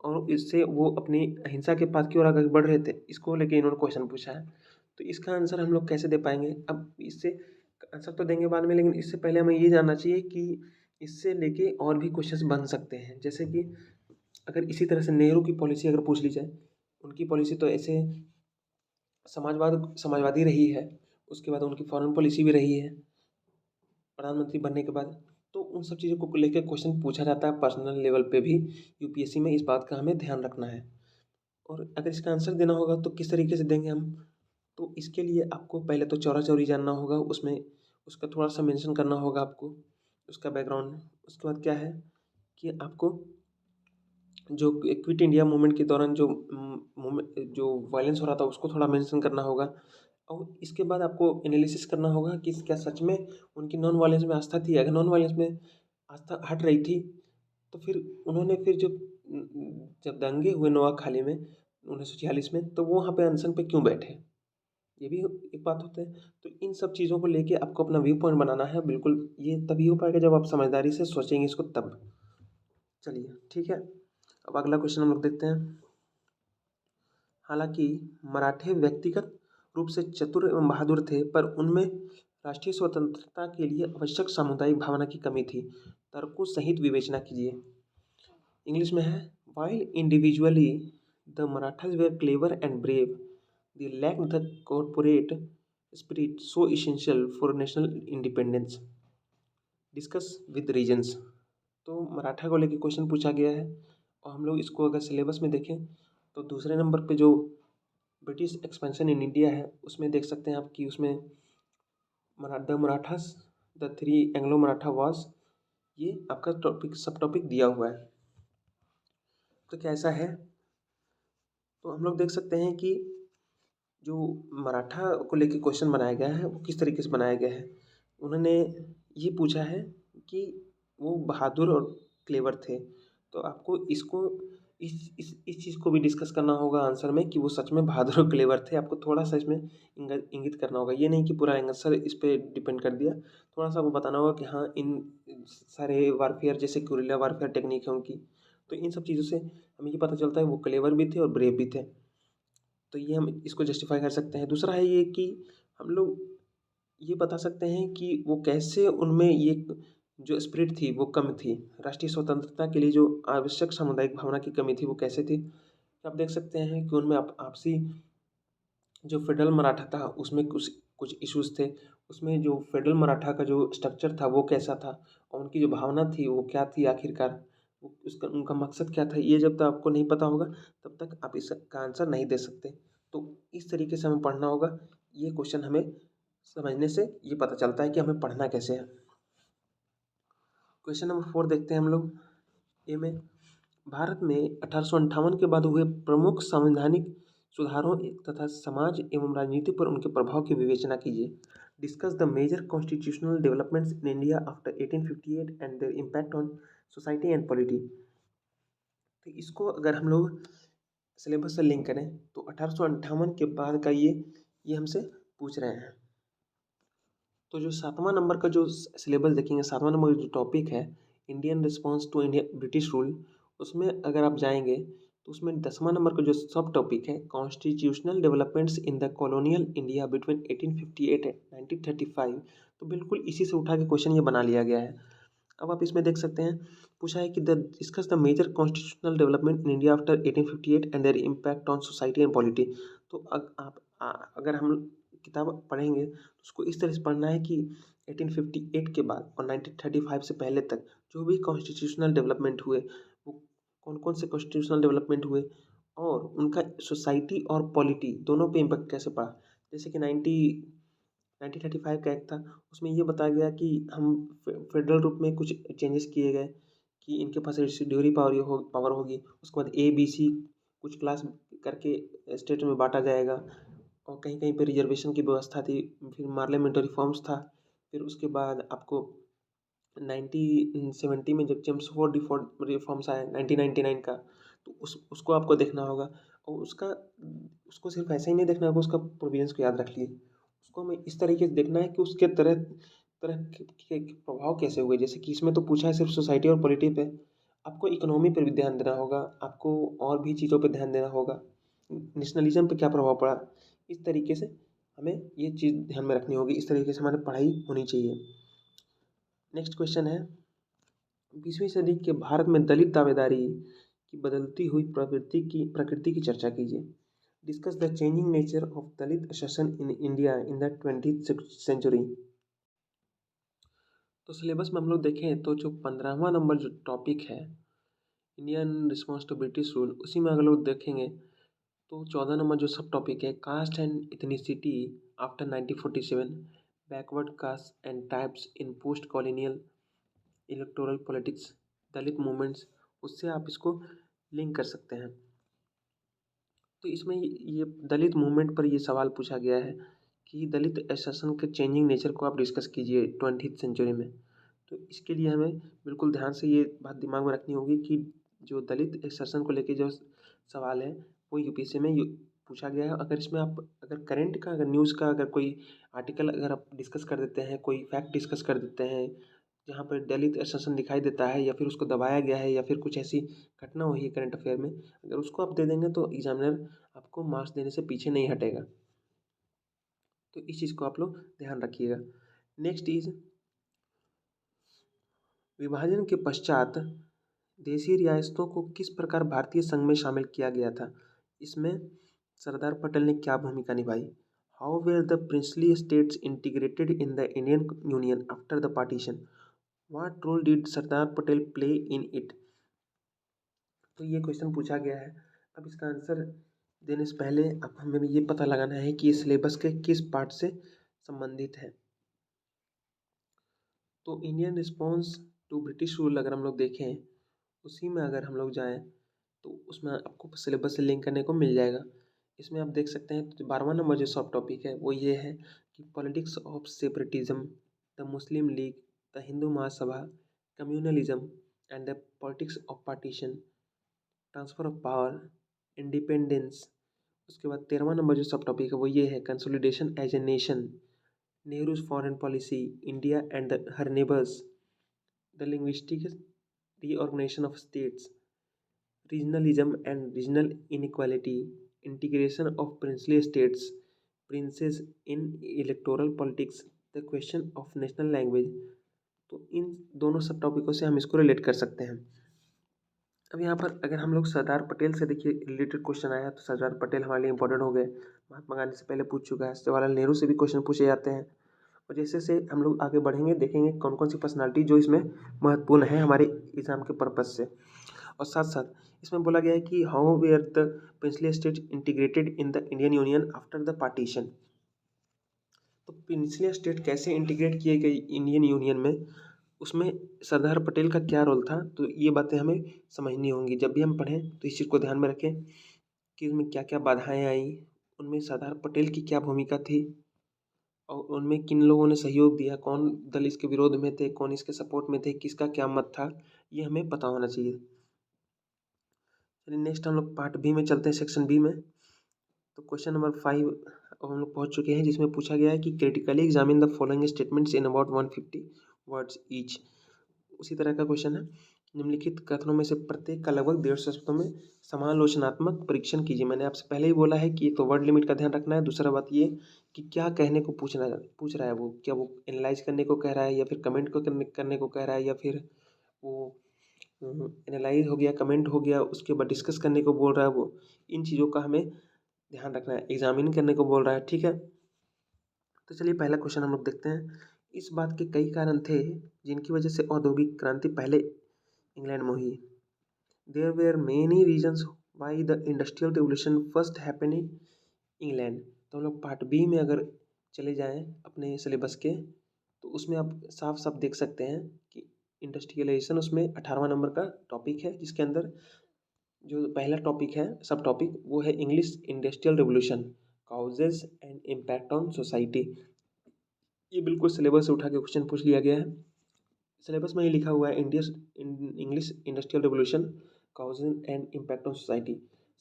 Speaker 1: और इससे वो अपनी अहिंसा के पाथ की ओर आगे बढ़ रहे थे, इसको लेके इन्होंने क्वेश्चन पूछा है। तो इसका आंसर हम लोग कैसे दे पाएंगे? अब इससे आंसर तो देंगे बाद में, लेकिन इससे पहले हमें ये जानना चाहिए कि इससे लेके और भी क्वेश्चंस बन सकते हैं। जैसे कि अगर इसी तरह से नेहरू की पॉलिसी अगर पूछ ली जाए, उनकी पॉलिसी तो ऐसे समाजवादी रही है, उसके बाद उनकी फॉरेन पॉलिसी भी रही है प्रधानमंत्री बनने के बाद। तो उन सब चीज़ों को लेकर क्वेश्चन पूछा जाता है पर्सनल लेवल पे भी। यूपीएससी में इस बात का हमें ध्यान रखना है। और अगर इसका आंसर देना होगा तो किस तरीके से देंगे हम? तो इसके लिए आपको पहले तो चौरा चौरी जानना होगा, उसमें उसका थोड़ा सा मेंशन करना होगा आपको, उसका बैकग्राउंड। उसके बाद क्या है कि आपको जो क्विट इंडिया मूवमेंट के दौरान जो वायलेंस हो रहा था उसको थोड़ा मेंशन करना होगा। और इसके बाद आपको एनालिसिस करना होगा कि क्या सच में उनकी नॉन वायलेंस में आस्था थी। अगर नॉन वायलेंस में आस्था हट रही थी तो फिर उन्होंने फिर जब दंगे हुए नोआखाली में 1946 में, तो वो वहाँ पे अनशन पे क्यों बैठे? ये भी एक बात होता है। तो इन सब चीज़ों को लेके आपको अपना व्यू पॉइंट बनाना है। बिल्कुल ये तभी हो पाएगा जब आप समझदारी से सोचेंगे इसको तब। चलिए ठीक है, अब अगला क्वेश्चन हम लोग देखते हैं। हालांकि मराठे व्यक्तिगत रूप से चतुर एवं बहादुर थे, पर उनमें राष्ट्रीय स्वतंत्रता के लिए आवश्यक सामुदायिक भावना की कमी थी। तर्कों सहित विवेचना कीजिए। इंग्लिश में है, while individually the Marathas were clever and brave, they lack the corporate spirit so essential for national independence. Discuss with reasons. तो मराठा को लेकर क्वेश्चन पूछा गया है, और हम लोग इसको अगर सिलेबस में देखें तो दूसरे नंबर पे जो ब्रिटिश एक्सपेंशन इन इंडिया है उसमें देख सकते हैं आप कि उसमें the Marathas the three Anglo Maratha Wars, ये आपका टॉपिक सब टॉपिक दिया हुआ है। तो कैसा है, तो हम लोग देख सकते हैं कि जो मराठा को लेकर क्वेश्चन बनाया गया है वो किस तरीके से बनाया गया है। उन्होंने ये पूछा है कि वो बहादुर और क्लेवर थे, तो आपको इसको इस चीज़ को भी डिस्कस करना होगा आंसर में कि वो सच में बहादुर और क्लेवर थे। आपको थोड़ा सा इसमें इंगित करना होगा, ये नहीं कि पूरा आंसर इस पर डिपेंड कर दिया। थोड़ा सा आपको बताना होगा कि हाँ, इन सारे वारफेयर जैसे गुरिल्ला वारफेयर टेक्निक है उनकी, तो इन सब चीज़ों से हमें ये पता चलता है वो क्लेवर भी थे और ब्रेव भी थे। तो ये हम इसको जस्टिफाई कर सकते हैं। दूसरा है ये कि हम लोग ये बता सकते हैं कि वो कैसे, उनमें ये जो स्पिरिट थी वो कम थी, राष्ट्रीय स्वतंत्रता के लिए जो आवश्यक सामुदायिक भावना की कमी थी वो कैसे थी। आप देख सकते हैं कि उनमें आपसी जो फेडरल मराठा था उसमें कुछ कुछ इश्यूज थे। उसमें जो फेडरल मराठा का जो स्ट्रक्चर था वो कैसा था, और उनकी जो भावना थी वो क्या थी आखिरकार, वो उसका उनका मकसद क्या था, ये जब तक आपको नहीं पता होगा तब तक आप इसका आंसर नहीं दे सकते। तो इस तरीके से हमें पढ़ना होगा। ये क्वेश्चन हमें समझने से ये पता चलता है कि हमें पढ़ना कैसे है। क्वेश्चन नंबर 4 देखते हैं हम लोग। ए में, भारत में 1858 के बाद हुए प्रमुख संवैधानिक सुधारों तथा समाज एवं राजनीति पर उनके प्रभाव की विवेचना कीजिए। Discuss the major constitutional developments in India after 1858 and their impact on society and polity. तो इसको अगर हम लोग सिलेबस से लिंक करें तो 1858 के बाद का ये हमसे पूछ रहे हैं। तो जो 7वां नंबर का जो सिलेबस देखेंगे, 7वां नंबर जो टॉपिक है Indian response to India British rule, उसमें अगर आप जाएंगे तो उसमें 10वां नंबर का जो सब टॉपिक है constitutional developments in the colonial India between 1858 and 1935, तो बिल्कुल इसी से उठा के क्वेश्चन ये बना लिया गया है। अब आप इसमें देख सकते हैं पूछा है कि the discuss the major constitutional development in India after 1858 and their impact on society and polity. तो अगर हम किताब पढ़ेंगे तो उसको इस तरह से पढ़ना है कि 1858 के बाद और 1935 से पहले तक जो भी कॉन्स्टिट्यूशनल डेवलपमेंट हुए वो कौन कौन से कॉन्स्टिट्यूशनल डेवलपमेंट हुए और उनका सोसाइटी और पॉलिटी दोनों पे इम्पैक्ट कैसे पड़ा। जैसे कि 1935 का एक्ट था, उसमें ये बताया गया कि हम फेडरल रूप में कुछ चेंजेस किए गए कि इनके पास रेसिड्यूरी पावर होगी। उसके बाद ABC कुछ क्लास करके स्टेट में बांटा जाएगा, और कहीं कहीं पे रिजर्वेशन की व्यवस्था थी। फिर पार्लियामेंट्री रिफॉर्म्स था। फिर उसके बाद आपको 1970 में जब चेम्सफोर्ड रिफॉर्म्स आया 1999 का, तो उसको आपको देखना होगा। और उसको सिर्फ ऐसे ही नहीं देखना होगा, उसका प्रोविजंस को याद रख लिए। उसको हमें इस तरीके से देखना है कि उसके तरह तरह के प्रभाव कैसे हुए। जैसे कि इसमें तो पूछा है सिर्फ सोसाइटी और पॉलिटी पे, आपको इकोनॉमी पर भी ध्यान देना होगा, आपको और भी चीज़ों पे ध्यान देना होगा, नेशनलिज्म पे क्या प्रभाव पड़ा। इस तरीके से हमें ये चीज़ ध्यान में रखनी होगी, इस तरीके से हमारी पढ़ाई होनी चाहिए। नेक्स्ट क्वेश्चन है, 20वीं सदी के भारत में दलित दावेदारी की बदलती हुई प्रकृति की चर्चा कीजिए। Discuss the changing nature of Dalit assertion in India in the 20th century. तो सिलेबस में हम लोग देखें तो जो 15वां नंबर जो टॉपिक है Indian response to British rule, उसी में अगर लोग देखेंगे तो 14 नंबर जो सब टॉपिक है caste and ethnicity after 1947, backward caste and tribes in post colonial electoral politics, Dalit movements, उससे आप इसको लिंक कर सकते हैं। तो इसमें ये दलित मूवमेंट पर ये सवाल पूछा गया है कि दलित एसेशन के चेंजिंग नेचर को आप डिस्कस कीजिए 20th सेंचुरी में। तो इसके लिए हमें बिल्कुल ध्यान से ये बात दिमाग में रखनी होगी कि जो दलित एसेशन को लेके जो सवाल है वो यूपीएससी में पूछा गया है। अगर इसमें आप अगर करंट का, अगर न्यूज़ का, अगर कोई आर्टिकल अगर आप डिस्कस कर देते हैं, कोई फैक्ट डिस्कस कर देते हैं जहाँ पर दलित एसेशन दिखाई देता है या फिर उसको दबाया गया है या फिर कुछ ऐसी घटना हुई है करंट अफेयर में, अगर उसको आप दे देंगे तो एग्जामिनर आपको मार्क्स देने से पीछे नहीं हटेगा। तो इस चीज़ को आप लोग ध्यान रखिएगा। नेक्स्ट इज विभाजन के पश्चात देशी रियासतों को किस प्रकार भारतीय संघ में शामिल किया गया था। इसमें सरदार पटेल ने क्या भूमिका निभाई। How were the princely states integrated in the Indian union after the partition. What role did Sardar Patel play in it. तो ये क्वेश्चन पूछा गया है। अब इसका आंसर देने से पहले अब हमें ये पता लगाना है कि ये सिलेबस के किस पार्ट से संबंधित है। तो Indian response to British rule अगर हम लोग देखें, उसी में अगर हम लोग जाएं तो उसमें आपको सिलेबस से लिंक करने को मिल जाएगा। इसमें आप देख सकते हैं तो 12वां नंबर जो सब टॉपिक है वो ये है कि politics of separatism, the Muslim league, the Hindu Mahasabha, communalism and the politics of partition, transfer of power, independence. उसके बाद 13वां नंबर जो सब टॉपिक है वो ये है consolidation as a nation, Nehru's foreign policy, India and her neighbours, the linguistic reorganisation of states, regionalism and regional inequality, integration of princely states, princes in electoral politics, the question of national language। तो इन दोनों सब टॉपिकों से हम इसको relate कर सकते हैं। अब यहाँ पर अगर हम लोग सरदार पटेल से देखिए रिलेटेड क्वेश्चन आया तो सरदार पटेल हमारे लिए इंपॉर्टेंट हो गए। महात्मा गांधी से पहले पूछ चुका है, जवाहरलाल नेहरू से भी क्वेश्चन पूछे जाते हैं। और जैसे से हम लोग आगे बढ़ेंगे देखेंगे कौन कौन सी पर्सनालिटी जो इसमें महत्वपूर्ण है हमारे एग्जाम के पर्पज से। और साथ साथ इसमें बोला गया है कि how were the princely state integrated in the Indian union after the partition. तो प्रिंसली स्टेट कैसे इंटीग्रेट किए गए इंडियन यूनियन में, उसमें सरदार पटेल का क्या रोल था, तो ये बातें हमें समझनी होंगी। जब भी हम पढ़ें तो इस चीज़ को ध्यान में रखें कि उसमें क्या क्या बाधाएं आई, उनमें सरदार पटेल की क्या भूमिका थी और उनमें किन लोगों ने सहयोग दिया, कौन दल इसके विरोध में थे, कौन इसके सपोर्ट में थे, किसका क्या मत था, ये हमें पता होना चाहिए। चलिए नेक्स्ट हम लोग पार्ट बी में चलते हैं, सेक्शन बी में। तो क्वेश्चन नंबर 5 हम लोग पहुंच चुके हैं, जिसमें पूछा गया है कि critically examine the following statements in about 150 words each. उसी तरह का क्वेश्चन है, निम्नलिखित कथनों में से प्रत्येक का लगभग 150 शब्दों में समालोचनात्मक परीक्षण कीजिए। मैंने आपसे पहले ही बोला है कि एक तो वर्ड लिमिट का ध्यान रखना है, दूसरा बात ये कि क्या कहने को पूछ रहा है वो, क्या वो एनालाइज करने को कह रहा है या फिर कमेंट को करने को कह रहा है, या फिर वो एनालाइज हो गया, कमेंट हो गया, उसके बाद डिस्कस करने को बोल रहा है वो। इन चीज़ों का हमें ध्यान रखना है, एग्जामिन करने को बोल रहा है, ठीक है। तो चलिए पहला क्वेश्चन हम लोग देखते हैं। इस बात के कई कारण थे जिनकी वजह से औद्योगिक क्रांति पहले इंग्लैंड में हुई। There were many reasons why the industrial revolution first happen in England. तो हम लोग पार्ट बी में अगर चले जाएं अपने सिलेबस के, तो उसमें आप साफ साफ देख सकते हैं कि इंडस्ट्रियलाइजेशन उसमें 18वां नंबर का टॉपिक है, जिसके अंदर जो पहला टॉपिक है सब टॉपिक वो है English industrial revolution, causes and impact on society. ये बिल्कुल सिलेबस से उठा के क्वेश्चन पूछ लिया गया है। सिलेबस में ही लिखा हुआ है English industrial revolution, causes and impact on society.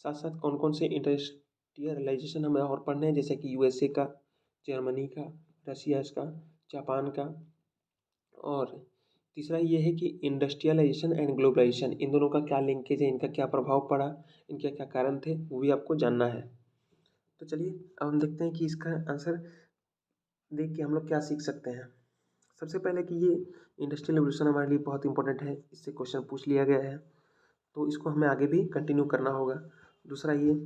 Speaker 1: साथ साथ कौन कौन से इंडस्ट्रियलाइजेशन हमें और पढ़ने हैं, जैसे कि यूएसए का, जर्मनी का, रशिया का, जापान का। और तीसरा ये है कि इंडस्ट्रियलाइजेशन एंड ग्लोबलाइजेशन, इन दोनों का क्या लिंकेज है, इनका क्या प्रभाव पड़ा, इनके क्या कारण थे, वो भी आपको जानना है। तो चलिए अब हम देखते हैं कि इसका आंसर देख के हम लोग क्या सीख सकते हैं। सबसे पहले कि ये इंडस्ट्रियल रिवोल्यूशन हमारे लिए बहुत इंपॉर्टेंट है, इससे क्वेश्चन पूछ लिया गया है, तो इसको हमें आगे भी कंटिन्यू करना होगा। दूसरा ये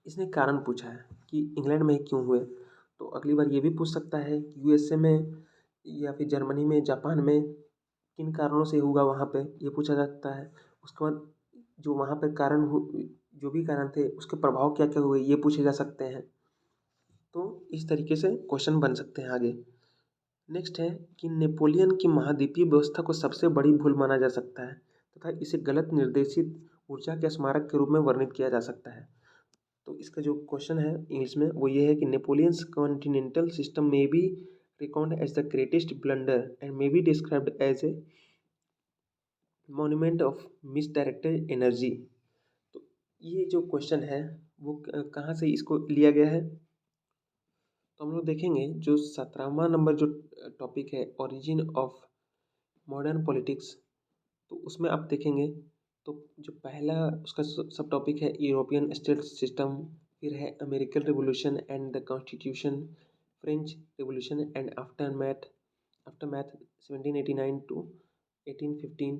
Speaker 1: इसने कारण पूछा है कि इंग्लैंड में क्यों हुए, तो अगली बार ये भी पूछ सकता है कि यूएसए में या फिर जर्मनी में, जापान में किन कारणों से होगा, वहाँ पे ये पूछा जाता है। उसके बाद जो वहाँ पे जो भी कारण थे उसके प्रभाव क्या क्या हुए ये पूछे जा सकते हैं। तो इस तरीके से क्वेश्चन बन सकते हैं आगे। नेक्स्ट है कि नेपोलियन की महाद्वीपीय व्यवस्था को सबसे बड़ी भूल माना जा सकता है तथा इसे गलत निर्देशित ऊर्जा के स्मारक के रूप में वर्णित किया जा सकता है। तो इसका जो क्वेश्चन है इंग्लिश में वो ये है कि Napoleon's continental system may be regarded as the greatest blunder and may be described as a monument of misdirected energy. तो ये जो क्वेश्चन है वो कहाँ से इसको लिया गया है, तो हम लोग देखेंगे जो 17वां नंबर जो टॉपिक है ओरिजिन ऑफ मॉडर्न पॉलिटिक्स, तो उसमें आप देखेंगे तो जो पहला उसका सब टॉपिक है यूरोपियन स्टेट सिस्टम, फिर है American revolution and the constitution, French revolution and aftermath 1789 to 1815।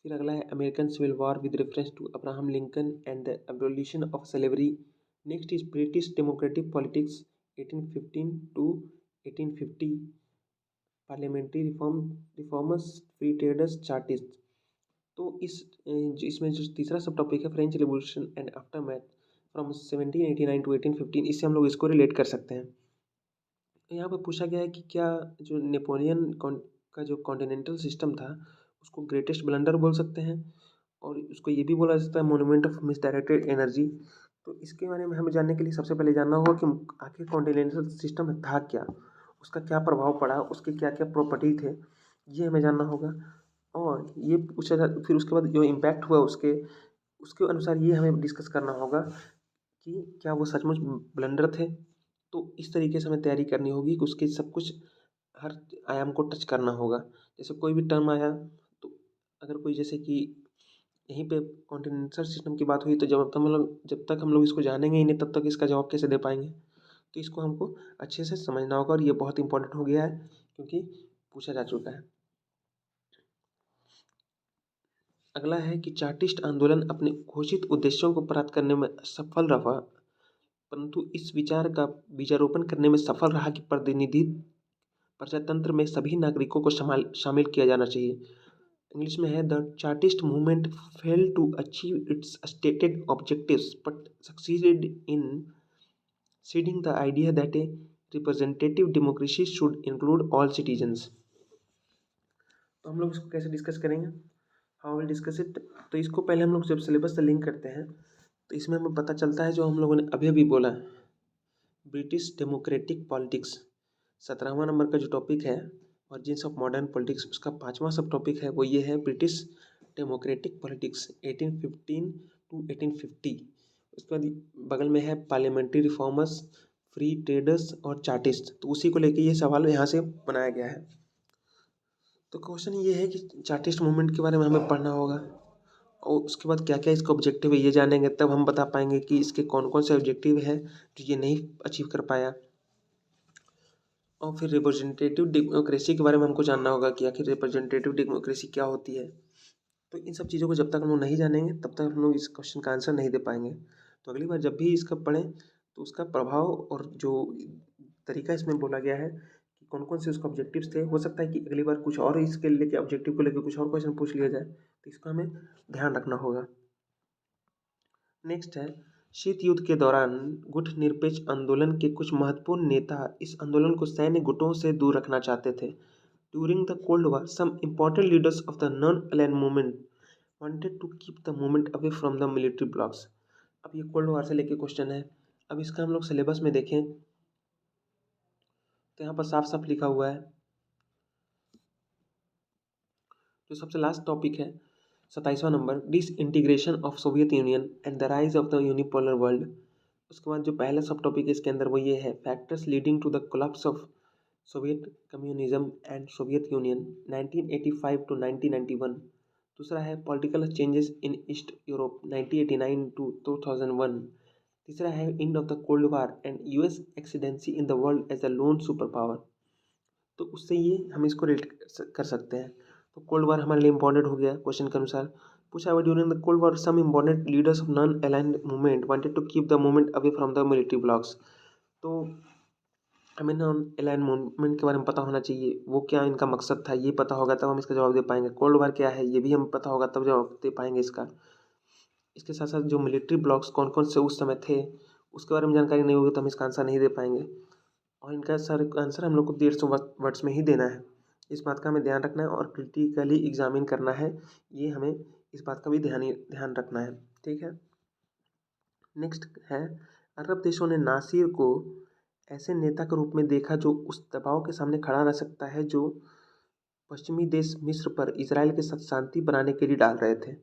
Speaker 1: फिर अगला है American civil war with reference to Abraham Lincoln and the abolition of slavery. Next is British democratic politics 1815 to 1850, parliamentary reformers, free traders, chartist. तो इसमें जो तीसरा सब topic है French revolution and aftermath from 1789 to 1815, इससे हम लोग इसको रिलेट कर सकते हैं। तो यहाँ पर पूछा गया है कि क्या जो नेपोलियन का जो कॉन्टिनेंटल सिस्टम था उसको ग्रेटेस्ट ब्लंडर बोल सकते हैं, और उसको ये भी बोला जा सकता है मोन्यूमेंट ऑफ मिसडायरेक्टेड एनर्जी। तो इसके बारे में हमें जानने के लिए सबसे पहले जानना होगा कि आखिर कॉन्टिनेंटल सिस्टम था क्या, उसका क्या प्रभाव पड़ा, उसके क्या क्या प्रॉपर्टी थे, ये हमें जानना होगा। और ये पूछा जा फिर उसके बाद जो इम्पैक्ट हुआ उसके उसके अनुसार ये हमें डिस्कस करना होगा कि क्या वो सचमुच ब्लंडर थे। तो इस तरीके से हमें तैयारी करनी होगी कि उसके सब कुछ हर आयाम को टच करना होगा। जैसे कोई भी टर्म आया तो अगर कोई जैसे कि यहीं पे कॉन्टिनेंटल सिस्टम की बात हुई तो जब तक हम लोग इसको जानेंगे ही नहीं तब तक इसका जवाब कैसे दे पाएंगे। तो इसको हमको अच्छे से समझना होगा और ये बहुत इंपॉर्टेंट हो गया है क्योंकि पूछा जा चुका है। अगला है कि चार्टिस्ट आंदोलन अपने घोषित उद्देश्यों को प्राप्त करने में सफल रहा, परंतु इस विचार का बीजारोपण करने में सफल रहा कि प्रतिनिधि प्रजातंत्र में सभी नागरिकों को शामिल किया जाना चाहिए। इंग्लिश में है the chartist movement fail to achieve its stated objectives but succeeded in seeding the idea that a representative democracy should include all citizens. तो हम लोग इसको कैसे डिस्कस करेंगे, हाउ विल डिस्कस इट। तो इसको पहले हम लोग जब सिलेबस से लिंक करते हैं तो इसमें हमें पता चलता है जो हम लोगों ने अभी अभी बोला ब्रिटिश डेमोक्रेटिक पॉलिटिक्स 17वां नंबर का जो टॉपिक है ऑरिजिन्स ऑफ मॉडर्न पॉलिटिक्स, उसका 5वां सब टॉपिक है वो ये है ब्रिटिश डेमोक्रेटिक पॉलिटिक्स 1815 टू 1850। उसके बाद बगल में है पार्लियामेंट्री रिफॉर्मर्स, फ्री ट्रेडर्स और चार्टिस्ट। तो उसी को लेके ये सवाल यहाँ से बनाया गया है। तो क्वेश्चन ये है कि चार्टिस्ट मूवमेंट के बारे में हमें पढ़ना होगा और उसके बाद क्या क्या इसका ऑब्जेक्टिव है ये जानेंगे, तब हम बता पाएंगे कि इसके कौन कौन से ऑब्जेक्टिव है जो ये नहीं अचीव कर पाया। और फिर रिप्रेजेंटेटिव डेमोक्रेसी के बारे में हमको जानना होगा कि आखिर रिप्रेजेंटेटिव डेमोक्रेसी क्या होती है। तो इन सब चीज़ों को जब तक हम लोग नहीं जानेंगे तब तक हम लोग इस क्वेश्चन का आंसर नहीं दे पाएंगे। तो अगली बार जब भी इसका पढ़ें तो उसका प्रभाव और जो तरीका इसमें बोला गया है कि कौन कौन से उसके ऑब्जेक्टिव्स थे, हो सकता है कि अगली बार कुछ और इसके लेके ऑब्जेक्टिव को लेकर कुछ और क्वेश्चन पूछ लिया जाए, तो इसका हमें ध्यान रखना होगा। नेक्स्ट है शीत युद्ध के दौरान गुटनिरपेक्ष आंदोलन के कुछ महत्वपूर्ण नेता इस आंदोलन को सैन्य गुटों से दूर रखना चाहते थे। During the cold war some important leaders of the non aligned movement wanted to keep the movement away from the military blocs. अब ये कोल्ड वॉर से लेके क्वेश्चन है। अब इसका हम लोग सिलेबस में देखें तो यहाँ पर साफ साफ लिखा हुआ है, जो सबसे लास्ट टॉपिक है 27वां number disintegration of Soviet union and the rise of the unipolar world. उसके बाद जो पहला सब टॉपिक है इसके अंदर वो ये है factors leading to the collapse of Soviet communism and Soviet union 1985 to 1991। दूसरा है political changes in east Europe 1989 to 2001। तीसरा है end of the cold war and US ascendancy in the world as a lone super power. तो उससे ये हम इसको relate कर सकते हैं। तो कोल्ड वॉर हमारे लिए इंपॉर्टेंट हो गया क्वेश्चन के अनुसार। पूछा हुआ during the cold war some important leaders of non aligned movement wanted to keep the movement away from the military blocs. तो हमें नॉन अलाइंड मूवमेंट के बारे में पता होना चाहिए, वो क्या इनका मकसद था ये पता होगा तब हम इसका जवाब दे पाएंगे। कोल्ड वॉर क्या है ये भी हमें पता होगा तब जवाब दे पाएंगे इसका। इसके साथ साथ जो मिलिट्री ब्लॉक्स कौन कौन से उस समय थे उसके बारे में जानकारी नहीं होगी तो हम इसका आंसर नहीं दे पाएंगे। और इनका सारे आंसर हम लोग को 150 वर्ड्स में ही देना है, इस बात का हमें ध्यान रखना है और क्रिटिकली एग्जामिन करना है, ये हमें इस बात का भी ध्यान रखना है। ठीक है। नेक्स्ट है अरब देशों ने नासिर को ऐसे नेता के रूप में देखा जो उस दबाव के सामने खड़ा रह सकता है जो पश्चिमी देश मिस्र पर इसराइल के साथ शांति बनाने के लिए डाल रहे थे।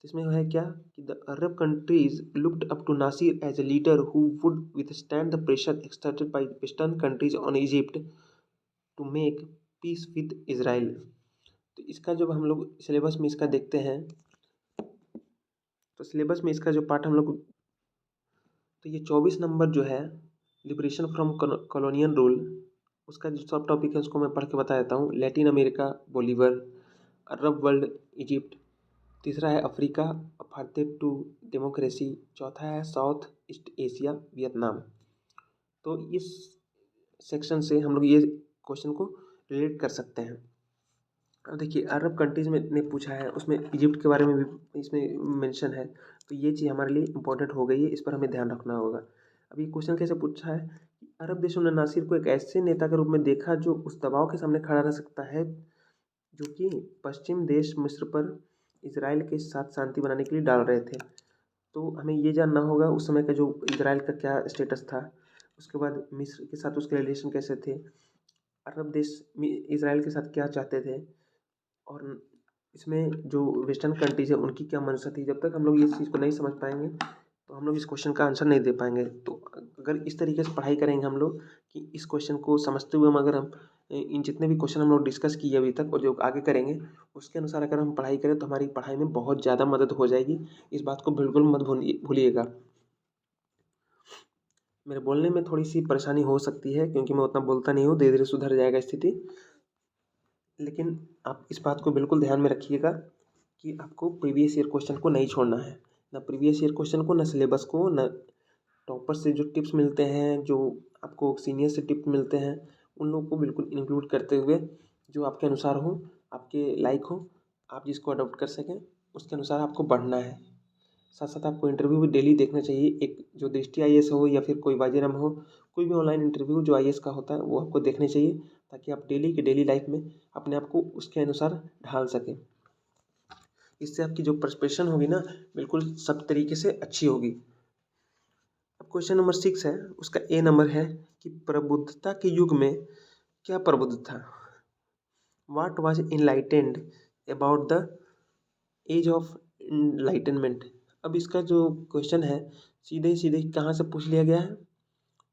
Speaker 1: इसमें है क्या कि the Arab countries looked up to Nasser as a leader who would withstand the pressure exerted by western countries on Egypt to make peace with Israel. तो इसका जब हम लोग सिलेबस में इसका देखते हैं तो सिलेबस में इसका जो पार्ट हम लोग तो ये 24 नंबर जो है लिबरेशन फ्रॉम कॉलोनियल रूल, उसका जो सब टॉपिक है उसको मैं पढ़ के बता देता हूँ। Latin America Bolivar, Arab world Egypt, तीसरा है अफ्रीका अपार्थाइड टू डेमोक्रेसी, चौथा है साउथ ईस्ट एशिया वियतनाम। तो इस सेक्शन से हम लोग ये क्वेश्चन को रिलेट कर सकते हैं। अब देखिए अरब कंट्रीज में ने पूछा है, उसमें इजिप्ट के बारे में भी इसमें मेंशन है, तो ये चीज़ हमारे लिए इंपॉर्टेंट हो गई है, इस पर हमें ध्यान रखना होगा। अब ये क्वेश्चन कैसे पूछा है कि अरब देशों ने नासिर को एक ऐसे नेता के रूप में देखा जो उस दबाव के सामने खड़ा रह सकता है जो कि पश्चिम देश मिस्र पर इसराइल के साथ शांति बनाने के लिए डाल रहे थे। तो हमें ये जानना होगा उस समय का जो इसराइल का क्या स्टेटस था, उसके बाद मिस्र के साथ उसके रिलेशन कैसे थे, अरब देश इसराइल के साथ क्या चाहते थे, और इसमें जो वेस्टर्न कंट्रीज है उनकी क्या मंशा थी। जब तक हम लोग इस चीज़ को नहीं समझ पाएंगे तो हम लोग इस क्वेश्चन का आंसर नहीं दे पाएंगे। तो अगर इस तरीके से पढ़ाई करेंगे हम लोग कि इस क्वेश्चन को समझते हुए हम इन जितने भी क्वेश्चन हम लोग डिस्कस किए अभी तक और जो आगे करेंगे उसके अनुसार अगर हम पढ़ाई करें तो हमारी पढ़ाई में बहुत ज़्यादा मदद हो जाएगी। इस बात को बिल्कुल मत भूलिएगा। मेरे बोलने में थोड़ी सी परेशानी हो सकती है क्योंकि मैं उतना बोलता नहीं हूँ, धीरे धीरे सुधर जाएगा स्थिति। लेकिन आप इस बात को बिल्कुल ध्यान में रखिएगा कि आपको प्रीवियस ईयर क्वेश्चन को नहीं छोड़ना है, ना प्रीवियस ईयर क्वेश्चन को, ना सिलेबस को, ना टॉपर से जो टिप्स मिलते हैं, जो आपको सीनियर से टिप्स मिलते हैं, उन लोगों को बिल्कुल इंक्लूड करते हुए जो आपके अनुसार हो, आपके लायक हो, आप जिसको अडॉप्ट कर सकें उसके अनुसार आपको बढ़ना है। साथ साथ आपको इंटरव्यू भी डेली देखना चाहिए, एक जो दृष्टि आईएएस हो या फिर कोई वाजीराम हो, कोई भी ऑनलाइन इंटरव्यू जो आईएएस का होता है वो आपको देखने चाहिए ताकि आप डेली की डेली लाइफ में अपने आप को उसके अनुसार ढाल सकें। इससे आपकी जो प्रिपरेशन होगी ना बिल्कुल सब तरीके से अच्छी होगी। अब क्वेश्चन नंबर 6 है, उसका ए नंबर है कि प्रबुद्धता के युग में क्या प्रबुद्ध था। What was enlightened about the age of enlightenment. अब इसका जो क्वेश्चन है सीधे सीधे कहाँ से पूछ लिया गया है,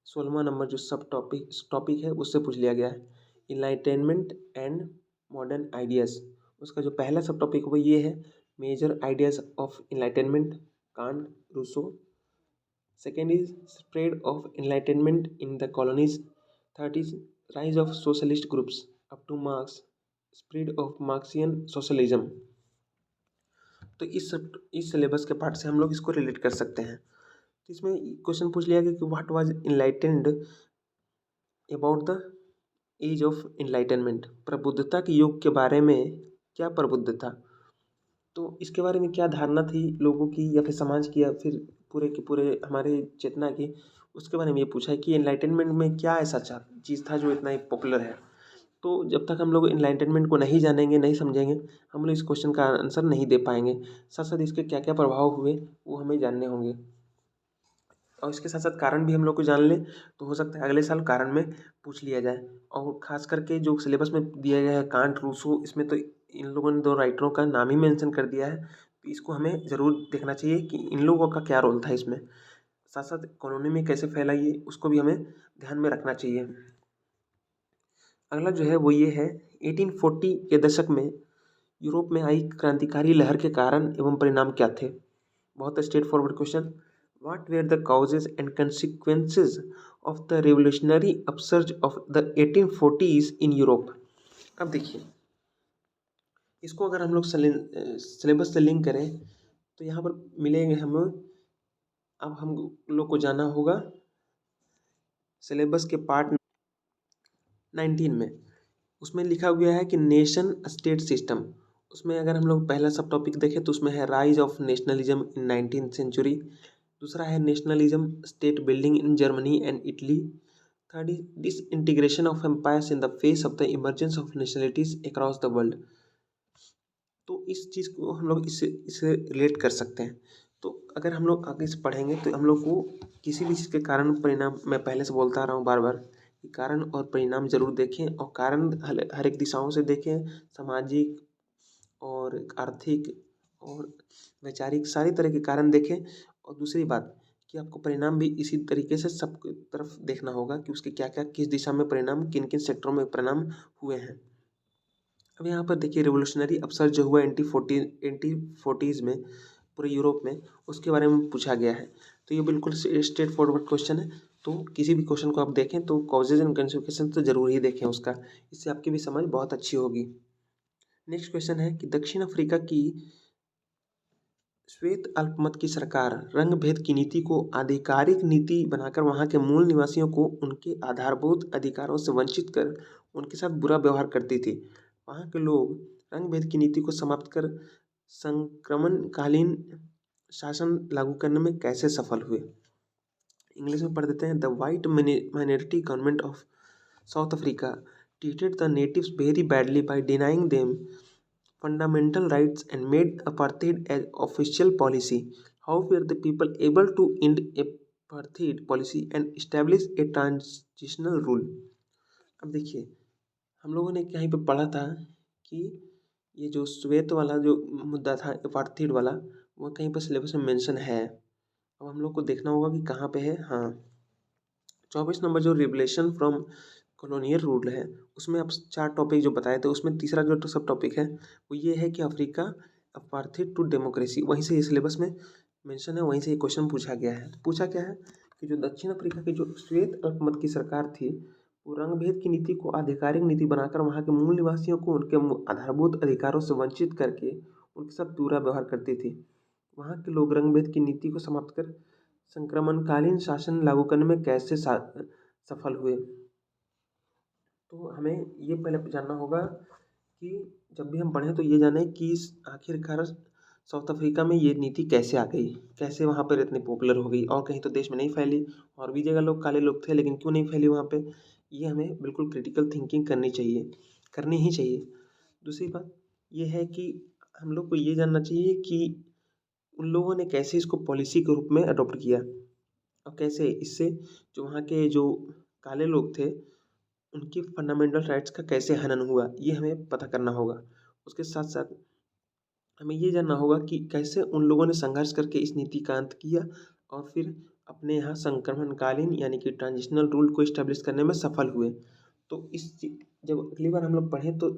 Speaker 1: 16वां नंबर जो सब टॉपिक है उससे पूछ लिया गया है, इनलाइटनमेंट एंड मॉडर्न आइडियाज़। उसका जो पहला सब टॉपिक वो ये है, major ideas of enlightenment, Kant Rousseau. Second is spread of enlightenment in the colonies. Third is rise of socialist groups up to Marx, spread of Marxian socialism. तो इस syllabus के पार्ट से हम लोग इसको रिलेट कर सकते हैं। तो इसमें क्वेश्चन पूछ लिया गया कि what was enlightened about the age of enlightenment, प्रबुद्धता के युग के बारे में क्या प्रबुद्ध था। तो इसके बारे में क्या धारणा थी लोगों की या फिर समाज की या फिर पूरे के पूरे हमारे चेतना की, उसके बारे में ये पूछा है कि इनलाइटनमेंट में क्या ऐसा चीज़ था जो इतना पॉपुलर है। तो जब तक हम लोग इनलाइटनमेंट को नहीं जानेंगे, नहीं समझेंगे, हम लोग इस क्वेश्चन का आंसर नहीं दे पाएंगे। साथ साथ इसके क्या क्या प्रभाव हुए वो हमें जानने होंगे, और इसके साथ साथ कारण भी हम लोग को जान लें तो हो सकता है अगले साल कारण में पूछ लिया जाए। और ख़ास करके जो सिलेबस में दिया गया है कांट रूसो, इसमें तो इन लोगों ने 2 राइटरों का नाम ही मेंशन कर दिया है, तो इसको हमें ज़रूर देखना चाहिए कि इन लोगों का क्या रोल था इसमें। साथ साथ कॉलोनी में कैसे फैला ये उसको भी हमें ध्यान में रखना चाहिए। अगला जो है वो ये है, 1840 के दशक में यूरोप में आई क्रांतिकारी लहर के कारण एवं परिणाम क्या थे। बहुत straightforward question. What were the causes and consequences of the revolutionary upsurge of the 1840s in Europe. अब देखिए इसको अगर हम लोग सिलेबस से लिंक करें तो यहाँ पर मिलेंगे हमें, अब हम लोग को जाना होगा सिलेबस के पार्ट 19 में, उसमें लिखा गया है कि नेशन स्टेट सिस्टम। उसमें अगर हम लोग पहला सब टॉपिक देखें तो उसमें है rise of nationalism in 19th century, दूसरा है nationalism state building in Germany and Italy, third is disintegration of empires in the face of the emergence of nationalities across the world. तो इस चीज़ को हम लोग इससे रिलेट कर सकते हैं। तो अगर हम लोग आगे से पढ़ेंगे तो हम लोग को किसी भी चीज़ के कारण परिणाम, मैं पहले से बोलता आ रहा हूँ बार बार कि कारण और परिणाम जरूर देखें, और कारण हर एक दिशाओं से देखें, सामाजिक और आर्थिक और वैचारिक सारी तरह के कारण देखें। और दूसरी बात कि आपको परिणाम भी इसी तरीके से सब तरफ देखना होगा कि उसके क्या क्या किस दिशा में परिणाम, किन किन सेक्टरों में परिणाम हुए हैं। अब यहाँ पर देखिए रेवोल्यूशनरी अपसर्ज जो हुआ 1940s में पूरे यूरोप में, उसके बारे में पूछा गया है। तो ये बिल्कुल स्ट्रेट फॉरवर्ड क्वेश्चन है। तो किसी भी क्वेश्चन को आप देखें तो कॉजेज एंड कॉन्सिक्वेंसेस तो जरूर ही देखें उसका, इससे आपकी भी समझ बहुत अच्छी होगी। नेक्स्ट क्वेश्चन है कि दक्षिण अफ्रीका की श्वेत अल्पमत की सरकार रंग भेद की नीति को आधिकारिक नीति बनाकर वहां के मूल निवासियों को उनके आधारभूत अधिकारों से वंचित कर उनके साथ बुरा व्यवहार करती थी। वहां के लोग रंग भेद की नीति को समाप्त कर संक्रमणकालीन शासन लागू करने में कैसे सफल हुए। इंग्लिश में पढ़ देते हैं। The white minority government of south Africa treated the natives very badly by denying them fundamental rights and made apartheid as official policy. How were the people able to end apartheid policy and establish a transitional rule? अब देखिए, हम लोगों ने कहीं पे पढ़ा था कि ये जो श्वेत वाला जो मुद्दा था अपार्थीड वाला, वो कहीं पर सिलेबस में मेंशन है। अब हम लोग को देखना होगा कि कहाँ पे है। हाँ, 24 नंबर जो रिवलेशन फ्रॉम कॉलोनियल रूल है, उसमें अब 4 टॉपिक जो बताए थे, उसमें तीसरा जो सब टॉपिक है वो ये है कि अफ्रीका अपार्थीड टू डेमोक्रेसी। वहीं से ये सिलेबस में मेंशन है, वहीं से ये क्वेश्चन पूछा गया है। तो पूछा क्या है कि जो दक्षिण अफ्रीका की जो श्वेत अल्पमत की सरकार थी, वो रंग भेद की नीति को आधिकारिक नीति बनाकर वहाँ के मूल निवासियों को उनके आधारभूत अधिकारों से वंचित करके उनके साथ बुरा व्यवहार करती थी। वहाँ के लोग रंग भेद की नीति को समाप्त कर संक्रमणकालीन शासन लागू करने में कैसे सफल हुए। तो हमें ये पहले जानना होगा कि जब भी हम पढ़ें तो ये जाने कि आखिरकार साउथ अफ्रीका में ये नीति कैसे आ गई, कैसे वहाँ पर इतनी पॉपुलर हो गई, और कहीं तो देश में नहीं फैली, और भी जगह लोग काले लोग थे लेकिन क्यों नहीं फैली वहाँ पे। ये हमें बिल्कुल क्रिटिकल थिंकिंग करनी ही चाहिए। दूसरी बात ये है कि हम लोग को ये जानना चाहिए कि उन लोगों ने कैसे इसको पॉलिसी के रूप में अडॉप्ट किया, और कैसे इससे जो वहाँ के जो काले लोग थे उनकी फंडामेंटल राइट्स का कैसे हनन हुआ, ये हमें पता करना होगा। उसके साथ साथ हमें ये जानना होगा कि कैसे उन लोगों ने संघर्ष करके इस नीति का अंत किया और फिर अपने यहाँ संक्रमणकालीन यानी कि ट्रांजिशनल रूल को इस्टेब्लिश करने में सफल हुए। तो जब अगली बार हम लोग पढ़ें तो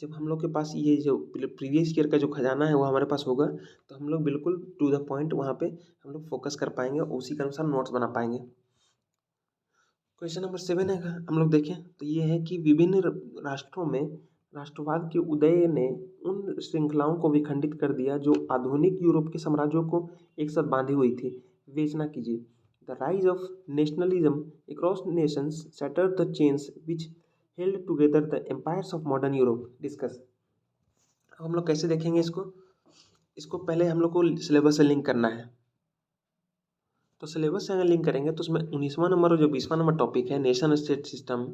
Speaker 1: जब हम लोग के पास ये जो प्रीवियस ईयर का जो खजाना है वो हमारे पास होगा, तो हम लोग बिल्कुल टू द पॉइंट वहाँ पे हम लोग फोकस कर पाएंगे और उसी के अनुसार नोट्स बना पाएंगे। क्वेश्चन नंबर 7 है, हम लोग देखें तो ये है कि विभिन्न राष्ट्रों में राष्ट्रवाद के उदय ने उन श्रृंखलाओं को विखंडित कर दिया जो आधुनिक यूरोप के साम्राज्यों को एक साथ बांधी हुई थी। विवेचना कीजिए। The rise of nationalism across nations shattered the chains which held together the empires of modern Europe. Discuss. अब हम लोग कैसे देखेंगे इसको पहले हम लोग को सिलेबस से लिंक करना है। तो सिलेबस से अगर लिंक करेंगे तो उसमें 19वां नंबर और जो 20वां नंबर टॉपिक है नेशन स्टेट सिस्टम,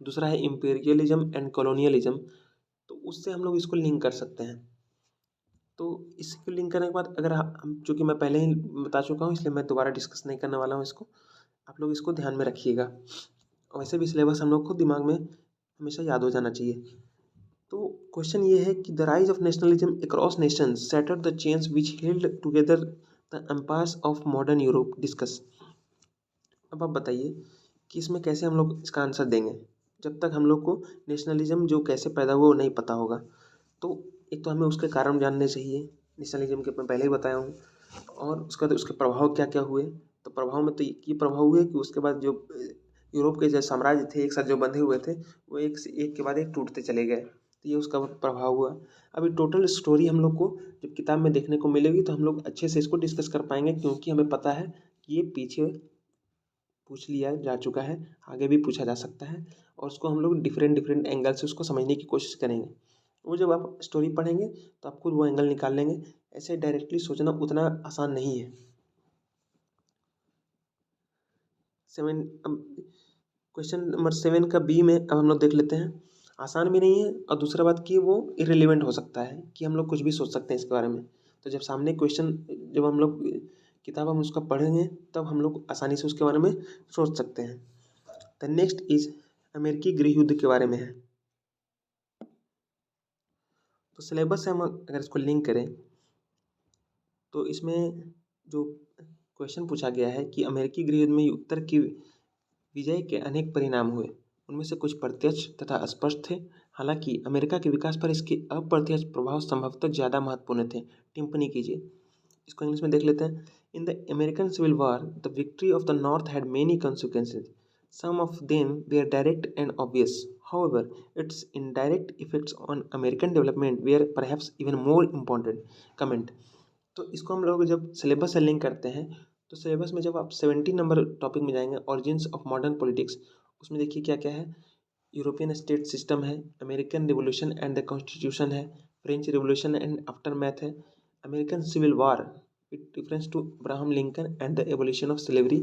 Speaker 1: दूसरा है इम्पीरियलिज्म एंड कॉलोनियलिज्म, तो उससे हम लोग इसको लिंक कर सकते हैं। तो इसको लिंक करने के बाद अगर हम, चूँकि मैं पहले ही बता चुका हूँ इसलिए मैं दोबारा डिस्कस नहीं करने वाला हूँ इसको, आप लोग इसको ध्यान में रखिएगा। और वैसे भी सिलेबस हम लोग को दिमाग में हमेशा याद हो जाना चाहिए। तो क्वेश्चन ये है कि the rise of nationalism across nations shattered the chains which held together the empires of modern Europe. Discuss. अब आप बताइए कि इसमें कैसे हम लोग इसका आंसर देंगे, जब तक हम लोग को नेशनलिज्म जो कैसे पैदा हुआ वो नहीं पता होगा। तो एक तो हमें उसके कारण जानने चाहिए, नेशनलिज्म के मैं पहले ही बताया हूँ, और उसका तो उसके प्रभाव क्या क्या हुए। तो प्रभाव में तो ये प्रभाव हुए कि उसके बाद जो यूरोप के जो साम्राज्य थे एक साथ जो बंधे हुए थे वो एक से एक के बाद एक टूटते चले गए, तो ये उसका प्रभाव हुआ। अभी टोटल स्टोरी हम लोग को जब किताब में देखने को मिलेगी तो हम लोग अच्छे से इसको डिस्कस कर पाएंगे, क्योंकि हमें पता है कि ये पीछे पूछ लिया जा चुका है, आगे भी पूछा जा सकता है, और उसको हम लोग डिफरेंट एंगल से उसको समझने की कोशिश करेंगे। वो जब आप स्टोरी पढ़ेंगे तो आप खुद वो एंगल निकाल लेंगे, ऐसे डायरेक्टली सोचना उतना आसान नहीं है। 7 क्वेश्चन नंबर 7 का बी में अब हम लोग देख लेते हैं। आसान भी नहीं है, और दूसरा बात कि वो इरेलीवेंट हो सकता है कि हम लोग कुछ भी सोच सकते हैं इसके बारे में। तो जब सामने क्वेश्चन, जब हम लोग किताब हम उसका पढ़ेंगे तब हम लोग आसानी से उसके बारे में सोच सकते हैं। द नेक्स्ट इज अमेरिकी गृह युद्ध के बारे में है। तो सिलेबस से हम अगर इसको लिंक करें तो इसमें जो क्वेश्चन पूछा गया है कि अमेरिकी गृह युद्ध में उत्तर की विजय के अनेक परिणाम हुए, उनमें से कुछ प्रत्यक्ष तथा स्पष्ट थे। हालांकि अमेरिका के विकास पर इसके अप्रत्यक्ष प्रभाव संभवतः ज़्यादा महत्वपूर्ण थे। टिप्पणी कीजिए। इसको इंग्लिश में देख लेते हैं। In the American civil war the victory of the north had many consequences. Some of them were direct and obvious. However, its indirect effects on American development were perhaps even more important. Comment. तो इसको हम लोग जब syllabus से link करते हैं तो syllabus में जब आप 70 नंबर टॉपिक में जाएंगे, ऑरिजिन्स ऑफ मॉडर्न पॉलिटिक्स, उसमें देखिए क्या क्या है। यूरोपियन स्टेट सिस्टम है, American revolution and the constitution है, French revolution and aftermath है, American civil war with difference to Abraham Lincoln and the evolution of slavery.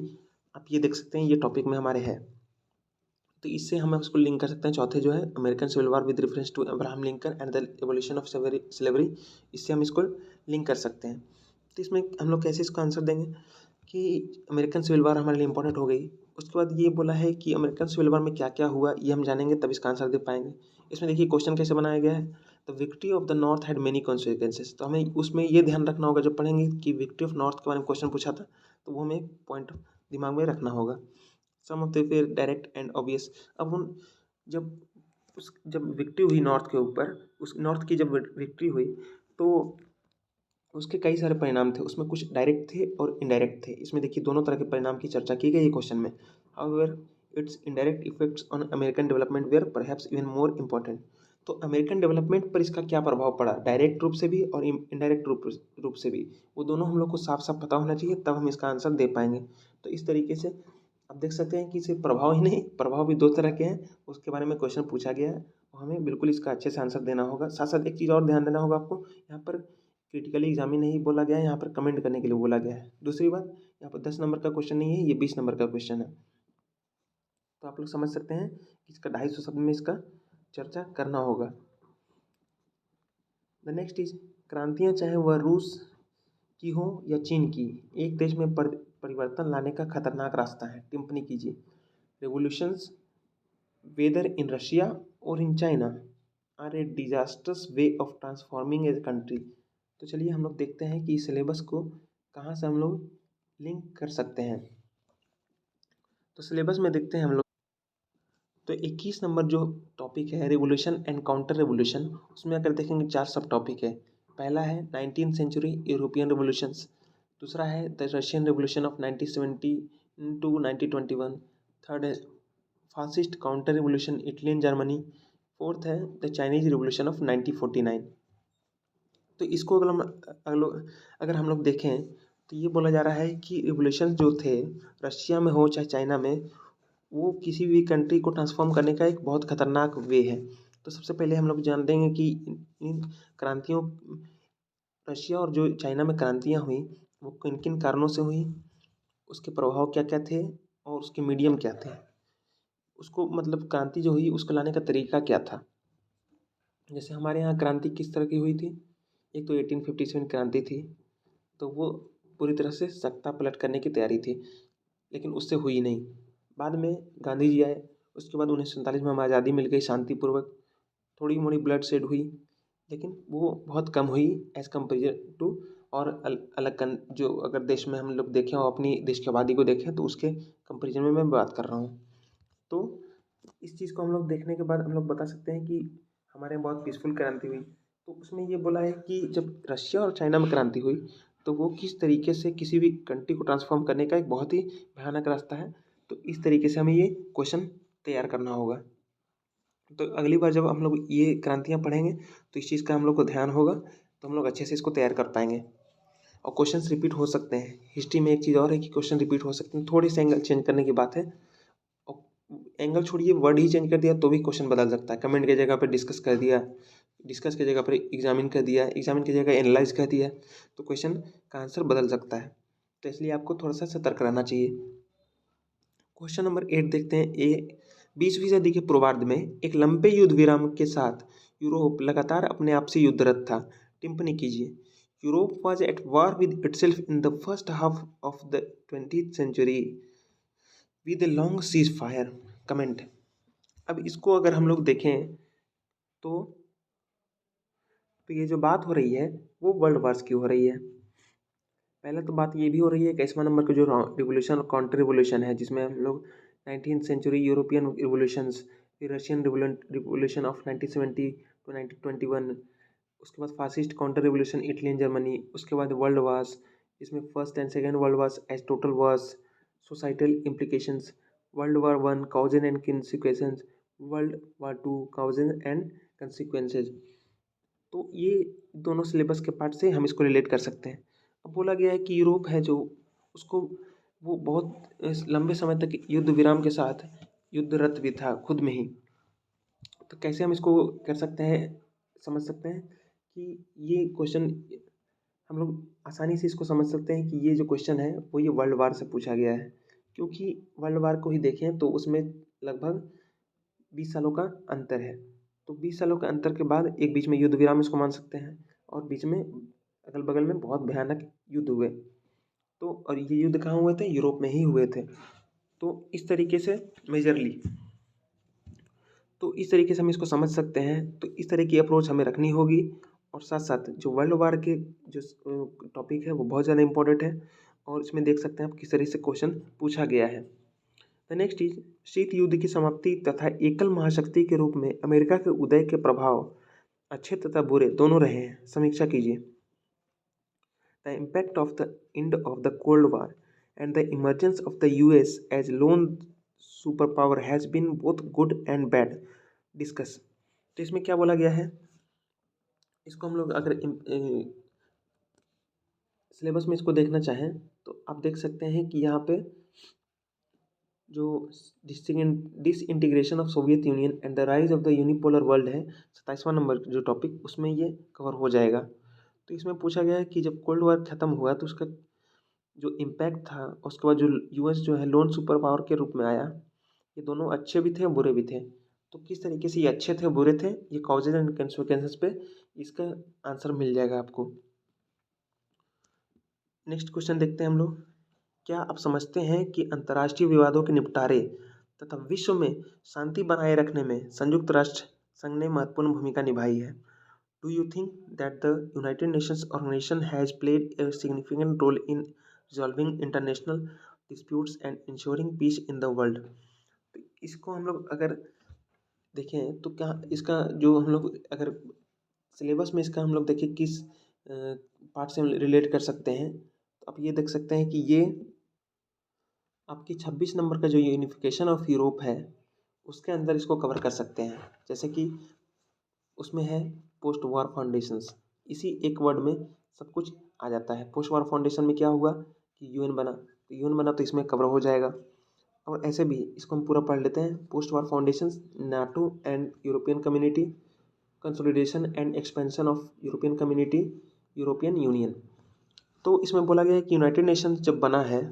Speaker 1: आप ये देख सकते हैं, ये टॉपिक में हमारे है। तो इससे हम उसको लिंक कर सकते हैं। चौथे जो है American civil war with reference to Abraham Lincoln and the evolution of slavery, इससे हम इसको लिंक कर सकते हैं। तो इसमें हम लोग कैसे इसको आंसर देंगे कि अमेरिकन सिविल वॉर हमारे लिए इंपॉर्टेंट हो गई। उसके बाद ये बोला है कि अमेरिकन सिविल वॉर में क्या क्या हुआ, ये हम जानेंगे तब इसका आंसर दे पाएंगे। इसमें देखिए क्वेश्चन कैसे बनाया गया है। The victory of the north had many consequences. तो हमें उसमें ये ध्यान रखना होगा जब पढ़ेंगे कि विक्ट्री ऑफ नॉर्थ के बारे में क्वेश्चन पूछा था, तो वो हमें पॉइंट दिमाग में रखना होगा। सम ऑफ द फिर डायरेक्ट एंड ऑब्वियस। अब उन जब विक्ट्री हुई नॉर्थ के ऊपर, उस नॉर्थ की जब विक्ट्री हुई तो उसके कई सारे परिणाम थे। उसमें कुछ डायरेक्ट थे और इनडायरेक्ट थे। इसमें देखिए दोनों तरह के परिणाम की चर्चा की गई है क्वेश्चन में। However its indirect effects on American development were perhaps even more important. तो अमेरिकन डेवलपमेंट पर इसका क्या प्रभाव पड़ा, डायरेक्ट रूप से भी और इनडायरेक्ट रूप से भी, वो दोनों हम लोग को साफ साफ पता होना चाहिए, तब हम इसका आंसर दे पाएंगे। तो इस तरीके से आप देख सकते हैं कि सिर्फ प्रभाव ही नहीं, प्रभाव भी दो तरह के हैं, उसके बारे में क्वेश्चन पूछा गया है और हमें बिल्कुल इसका अच्छे से आंसर देना होगा। साथ साथ एक चीज़ और ध्यान देना होगा आपको, यहाँ पर क्रिटिकली एग्जामिन नहीं बोला गया है, यहाँ पर कमेंट करने के लिए बोला गया है। दूसरी बात, यहाँ पर 10 नंबर का क्वेश्चन नहीं है, ये 20 नंबर का क्वेश्चन है। तो आप लोग समझ सकते हैं कि इसका 250 शब्द में इसका चर्चा करना होगा। द नेक्स्ट इज क्रांतियाँ चाहे वह रूस की हो या चीन की, एक देश में परिवर्तन लाने का खतरनाक रास्ता है। टिप्पणी कीजिए। रेवोल्यूशंस वेदर इन रशिया और in China are a disastrous way of transforming a country. तो चलिए हम लोग देखते हैं कि सिलेबस को कहाँ से हम लोग लिंक कर सकते हैं। तो सिलेबस में देखते हैं हम लोग, तो 21 नंबर जो टॉपिक है रिवोल्यूशन एंड काउंटर रिवोल्यूशन, उसमें अगर देखेंगे 4 सब टॉपिक है। पहला है 19th सेंचुरी यूरोपियन रिवोल्यूशंस, दूसरा है the Russian revolution of 1917 to 1921, third है fascist counter revolution Italy and Germany, fourth है द चाइनीज रिवोल्यूशन ऑफ 1949। तो इसको अगर हम लोग देखें तो ये बोला जा रहा है कि रिवोल्यूशन जो थे रशिया में हो चाहे चाइना में, वो किसी भी कंट्री को ट्रांसफॉर्म करने का एक बहुत खतरनाक वे है। तो सबसे पहले हम लोग जान देंगे कि इन क्रांतियों, रशिया और जो चाइना में क्रांतियाँ हुई वो किन किन कारणों से हुई, उसके प्रभाव क्या क्या थे और उसके मीडियम क्या थे, उसको मतलब क्रांति जो हुई उसको लाने का तरीका क्या था। जैसे हमारे यहाँ क्रांति किस तरह की हुई थी, एक तो 1857 क्रांति थी, तो वो पूरी तरह से सत्ता पलट करने की तैयारी थी, लेकिन उससे हुई नहीं। बाद में गांधी जी आए, उसके बाद 1947 में हमें आज़ादी मिल गई शांतिपूर्वक, थोड़ी मोड़ी ब्लड शेड हुई, लेकिन वो बहुत कम हुई एज़ कम्पेरिजन टू और अलग जो अगर देश में हम लोग देखें और अपनी देश की आबादी को देखें तो उसके कंपेरिजन में मैं बात कर रहा हूँ। तो इस चीज़ को हम लोग देखने के बाद हम लोग बता सकते हैं कि हमारे यहाँ बहुत पीसफुल क्रांति हुई। तो उसमें ये बोला है कि जब रशिया और चाइना में क्रांति हुई तो वो किस तरीके से किसी भी कंट्री को ट्रांसफॉर्म करने का एक बहुत ही भयानक रास्ता है। तो इस तरीके से हमें ये क्वेश्चन तैयार करना होगा। तो अगली बार जब हम लोग ये क्रांतियाँ पढ़ेंगे तो इस चीज़ का हम लोग को ध्यान होगा, तो हम लोग अच्छे से इसको तैयार कर पाएंगे। और क्वेश्चंस रिपीट हो सकते हैं। हिस्ट्री में एक चीज़ और है कि क्वेश्चन रिपीट हो सकते हैं, थोड़ी सी एंगल चेंज करने की बात है। और एंगल छोड़िए, वर्ड ही चेंज कर दिया तो भी क्वेश्चन बदल सकता है। कमेंट की जगह पर डिस्कस कर दिया, डिस्कस की जगह पर एग्जामिन कर दिया, एग्जामिन की जगह एनालाइज कर दिया, तो क्वेश्चन का आंसर बदल सकता है। तो इसलिए आपको थोड़ा सा सतर्क रहना चाहिए। क्वेश्चन नंबर 8 देखते हैं। 20वीं सदी के पूर्वार्ध में एक लंबे युद्ध विराम के साथ यूरोप लगातार अपने आप से युद्धरत था। टिप्पणी कीजिए। Europe was at war with itself in the first half of the 20th century with a long ceasefire. Comment. अब इसको अगर हम लोग देखें तो ये जो बात हो रही है वो वर्ल्ड वार्स की हो रही है। पहले तो बात ये भी हो रही है कि 21वां नंबर का जो रिवोल्यूशन और काउंटर रिवोल्यूशन है, जिसमें हम लोग 19th सेंचुरी यूरोपियन रिवोल्यूशंस, फिर रशियन रिवोल्यूशन ऑफ 1970 टू 1921, उसके बाद fascist counter revolution Italy and Germany, उसके बाद वर्ल्ड वार्स, इसमें first and second world wars as total wars, societal implications, world war one causes and consequences, world war two causes and consequences. तो ये दोनों syllabus के part से हम इसको रिलेट कर सकते हैं। अब बोला गया है कि यूरोप है जो उसको वो बहुत लंबे समय तक युद्ध विराम के साथ युद्धरत भी था खुद में ही। तो कैसे हम इसको कर सकते हैं, समझ सकते हैं कि ये क्वेश्चन हम लोग आसानी से इसको समझ सकते हैं कि ये जो क्वेश्चन है वो ये वर्ल्ड वार से पूछा गया है, क्योंकि वर्ल्ड वार को ही देखें तो उसमें लगभग 20 सालों का अंतर है। तो 20 सालों के अंतर के बाद एक बीच में युद्ध विराम इसको मान सकते हैं, और बीच में अगल बगल में बहुत भयानक युद्ध हुए। तो और ये युद्ध कहाँ हुए थे? यूरोप में ही हुए थे। तो इस तरीके से मेजरली, तो इस तरीके से हम इसको समझ सकते हैं। तो इस तरह की अप्रोच हमें रखनी होगी, और साथ साथ जो वर्ल्ड वार के जो टॉपिक है वो बहुत ज़्यादा इंपॉर्टेंट है, और इसमें देख सकते हैं आप किस तरह से क्वेश्चन पूछा गया है। द नेक्स्ट इज शीत युद्ध की समाप्ति तथा एकल महाशक्ति के रूप में अमेरिका के उदय के प्रभाव अच्छे तथा बुरे दोनों रहे हैं। समीक्षा कीजिए। The impact of the end of the cold war and the emergence of the US as lone super power has been both good and bad. Discuss. तो इसमें क्या बोला गया है, इसको हम लोग अगर सिलेबस में इसको देखना चाहें तो आप देख सकते हैं कि यहाँ पे जो disintegration of Soviet union and the rise of the unipolar world है 27वां नंबर जो टॉपिक, उसमें ये कवर हो जाएगा। तो इसमें पूछा गया है कि जब कोल्ड वॉर ख़त्म हुआ तो उसका जो इम्पैक्ट था, उसके बाद जो यूएस जो है लोन सुपर पावर के रूप में आया, ये दोनों अच्छे भी थे और बुरे भी थे। तो किस तरीके से ये अच्छे थे बुरे थे, ये कॉजेज एंड कंसिक्वेंसेस पे इसका आंसर मिल जाएगा आपको। नेक्स्ट क्वेश्चन देखते हैं हम लोग। क्या आप समझते हैं कि अंतर्राष्ट्रीय विवादों के निपटारे तथा विश्व में शांति बनाए रखने में संयुक्त राष्ट्र संघ ने महत्वपूर्ण भूमिका निभाई है? Do you think that the United Nations organisation has played a significant role in resolving international disputes and ensuring peace in the world? इसको हम लोग अगर देखें तो क्या इसका जो हम लोग अगर सिलेबस में इसका हम लोग देखें किस पार्ट से रिलेट कर सकते हैं, तो आप ये देख सकते हैं कि ये आपकी 26 नंबर का जो यूनिफिकेशन ऑफ यूरोप है उसके अंदर इसको कवर कर सकते हैं। जैसे कि उसमें है पोस्ट वॉर फाउंडेशंस, इसी एक वर्ड में सब कुछ आ जाता है। पोस्ट वॉर फाउंडेशन में क्या हुआ कि यूएन बना, तो यूएन बना तो इसमें कवर हो जाएगा। और ऐसे भी इसको हम पूरा पढ़ लेते हैं। Post war foundations, NATO and European community, consolidation and expansion of European community, European union. तो इसमें बोला गया है कि यूनाइटेड नेशंस जब बना है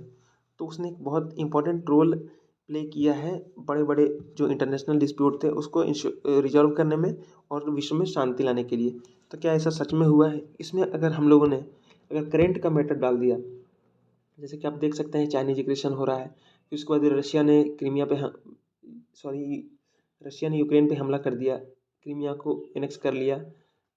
Speaker 1: तो उसने एक बहुत इंपॉर्टेंट रोल प्ले किया है बड़े बड़े जो इंटरनेशनल डिस्प्यूट थे उसको रिजॉल्व करने में और विश्व में शांति लाने के लिए। तो क्या ऐसा सच में हुआ है? इसमें अगर हम लोगों ने अगर करेंट का मैटर डाल दिया, जैसे कि आप देख सकते हैं चाइनीज एग्रेशन हो रहा है, फिर उसके बाद रशिया ने क्रीमिया पे रशिया ने यूक्रेन पे हमला कर दिया, क्रीमिया को एनेक्स कर लिया।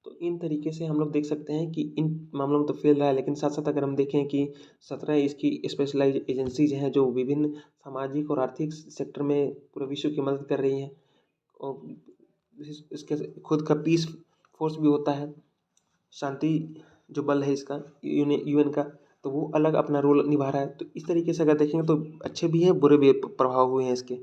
Speaker 1: तो इन तरीके से हम लोग देख सकते हैं कि इन मामलों में तो फेल रहा है, लेकिन साथ साथ अगर हम देखें कि 17 इसकी स्पेशलाइज एजेंसीज हैं जो विभिन्न सामाजिक और आर्थिक सेक्टर में पूरे विश्व की मदद कर रही हैं, और इसके खुद का पीस फोर्स भी होता है, शांति जो बल है इसका यूएन का, तो वो अलग अपना रोल निभा रहा है। तो इस तरीके से अगर देखेंगे तो अच्छे भी हैं बुरे भी प्रभाव हुए हैं इसके,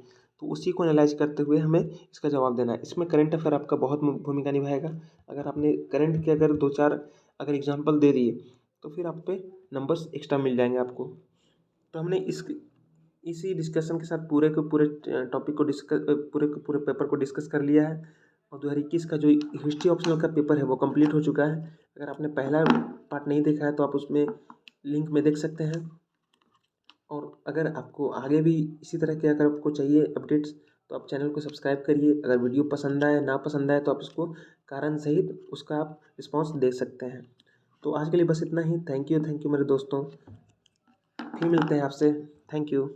Speaker 1: तो उसी को एनालाइज करते हुए हमें इसका जवाब देना है। इसमें करंट अफेयर आपका बहुत भूमिका निभाएगा। अगर आपने करंट के अगर 2-4 अगर एग्जाम्पल दे दिए तो फिर आप पे नंबर्स एक्स्ट्रा मिल जाएंगे आपको। तो हमने इसी डिस्कशन के साथ पूरे के पूरे टॉपिक को पूरे के पूरे पेपर को डिस्कस कर लिया है, और 2021 का जो हिस्ट्री ऑप्शनल का पेपर है वो कंप्लीट हो चुका है। अगर आपने पहला पार्ट नहीं देखा है तो आप उसमें लिंक में देख सकते हैं। और अगर आपको आगे भी इसी तरह के अगर आपको चाहिए अपडेट्स तो आप चैनल को सब्सक्राइब करिए। अगर वीडियो पसंद आए ना पसंद आए तो आप इसको कारण सहित उसका आप रिस्पॉन्स दे सकते हैं। तो आज के लिए बस इतना ही। थैंक यू मेरे दोस्तों, फिर मिलते हैं आपसे। Thank you.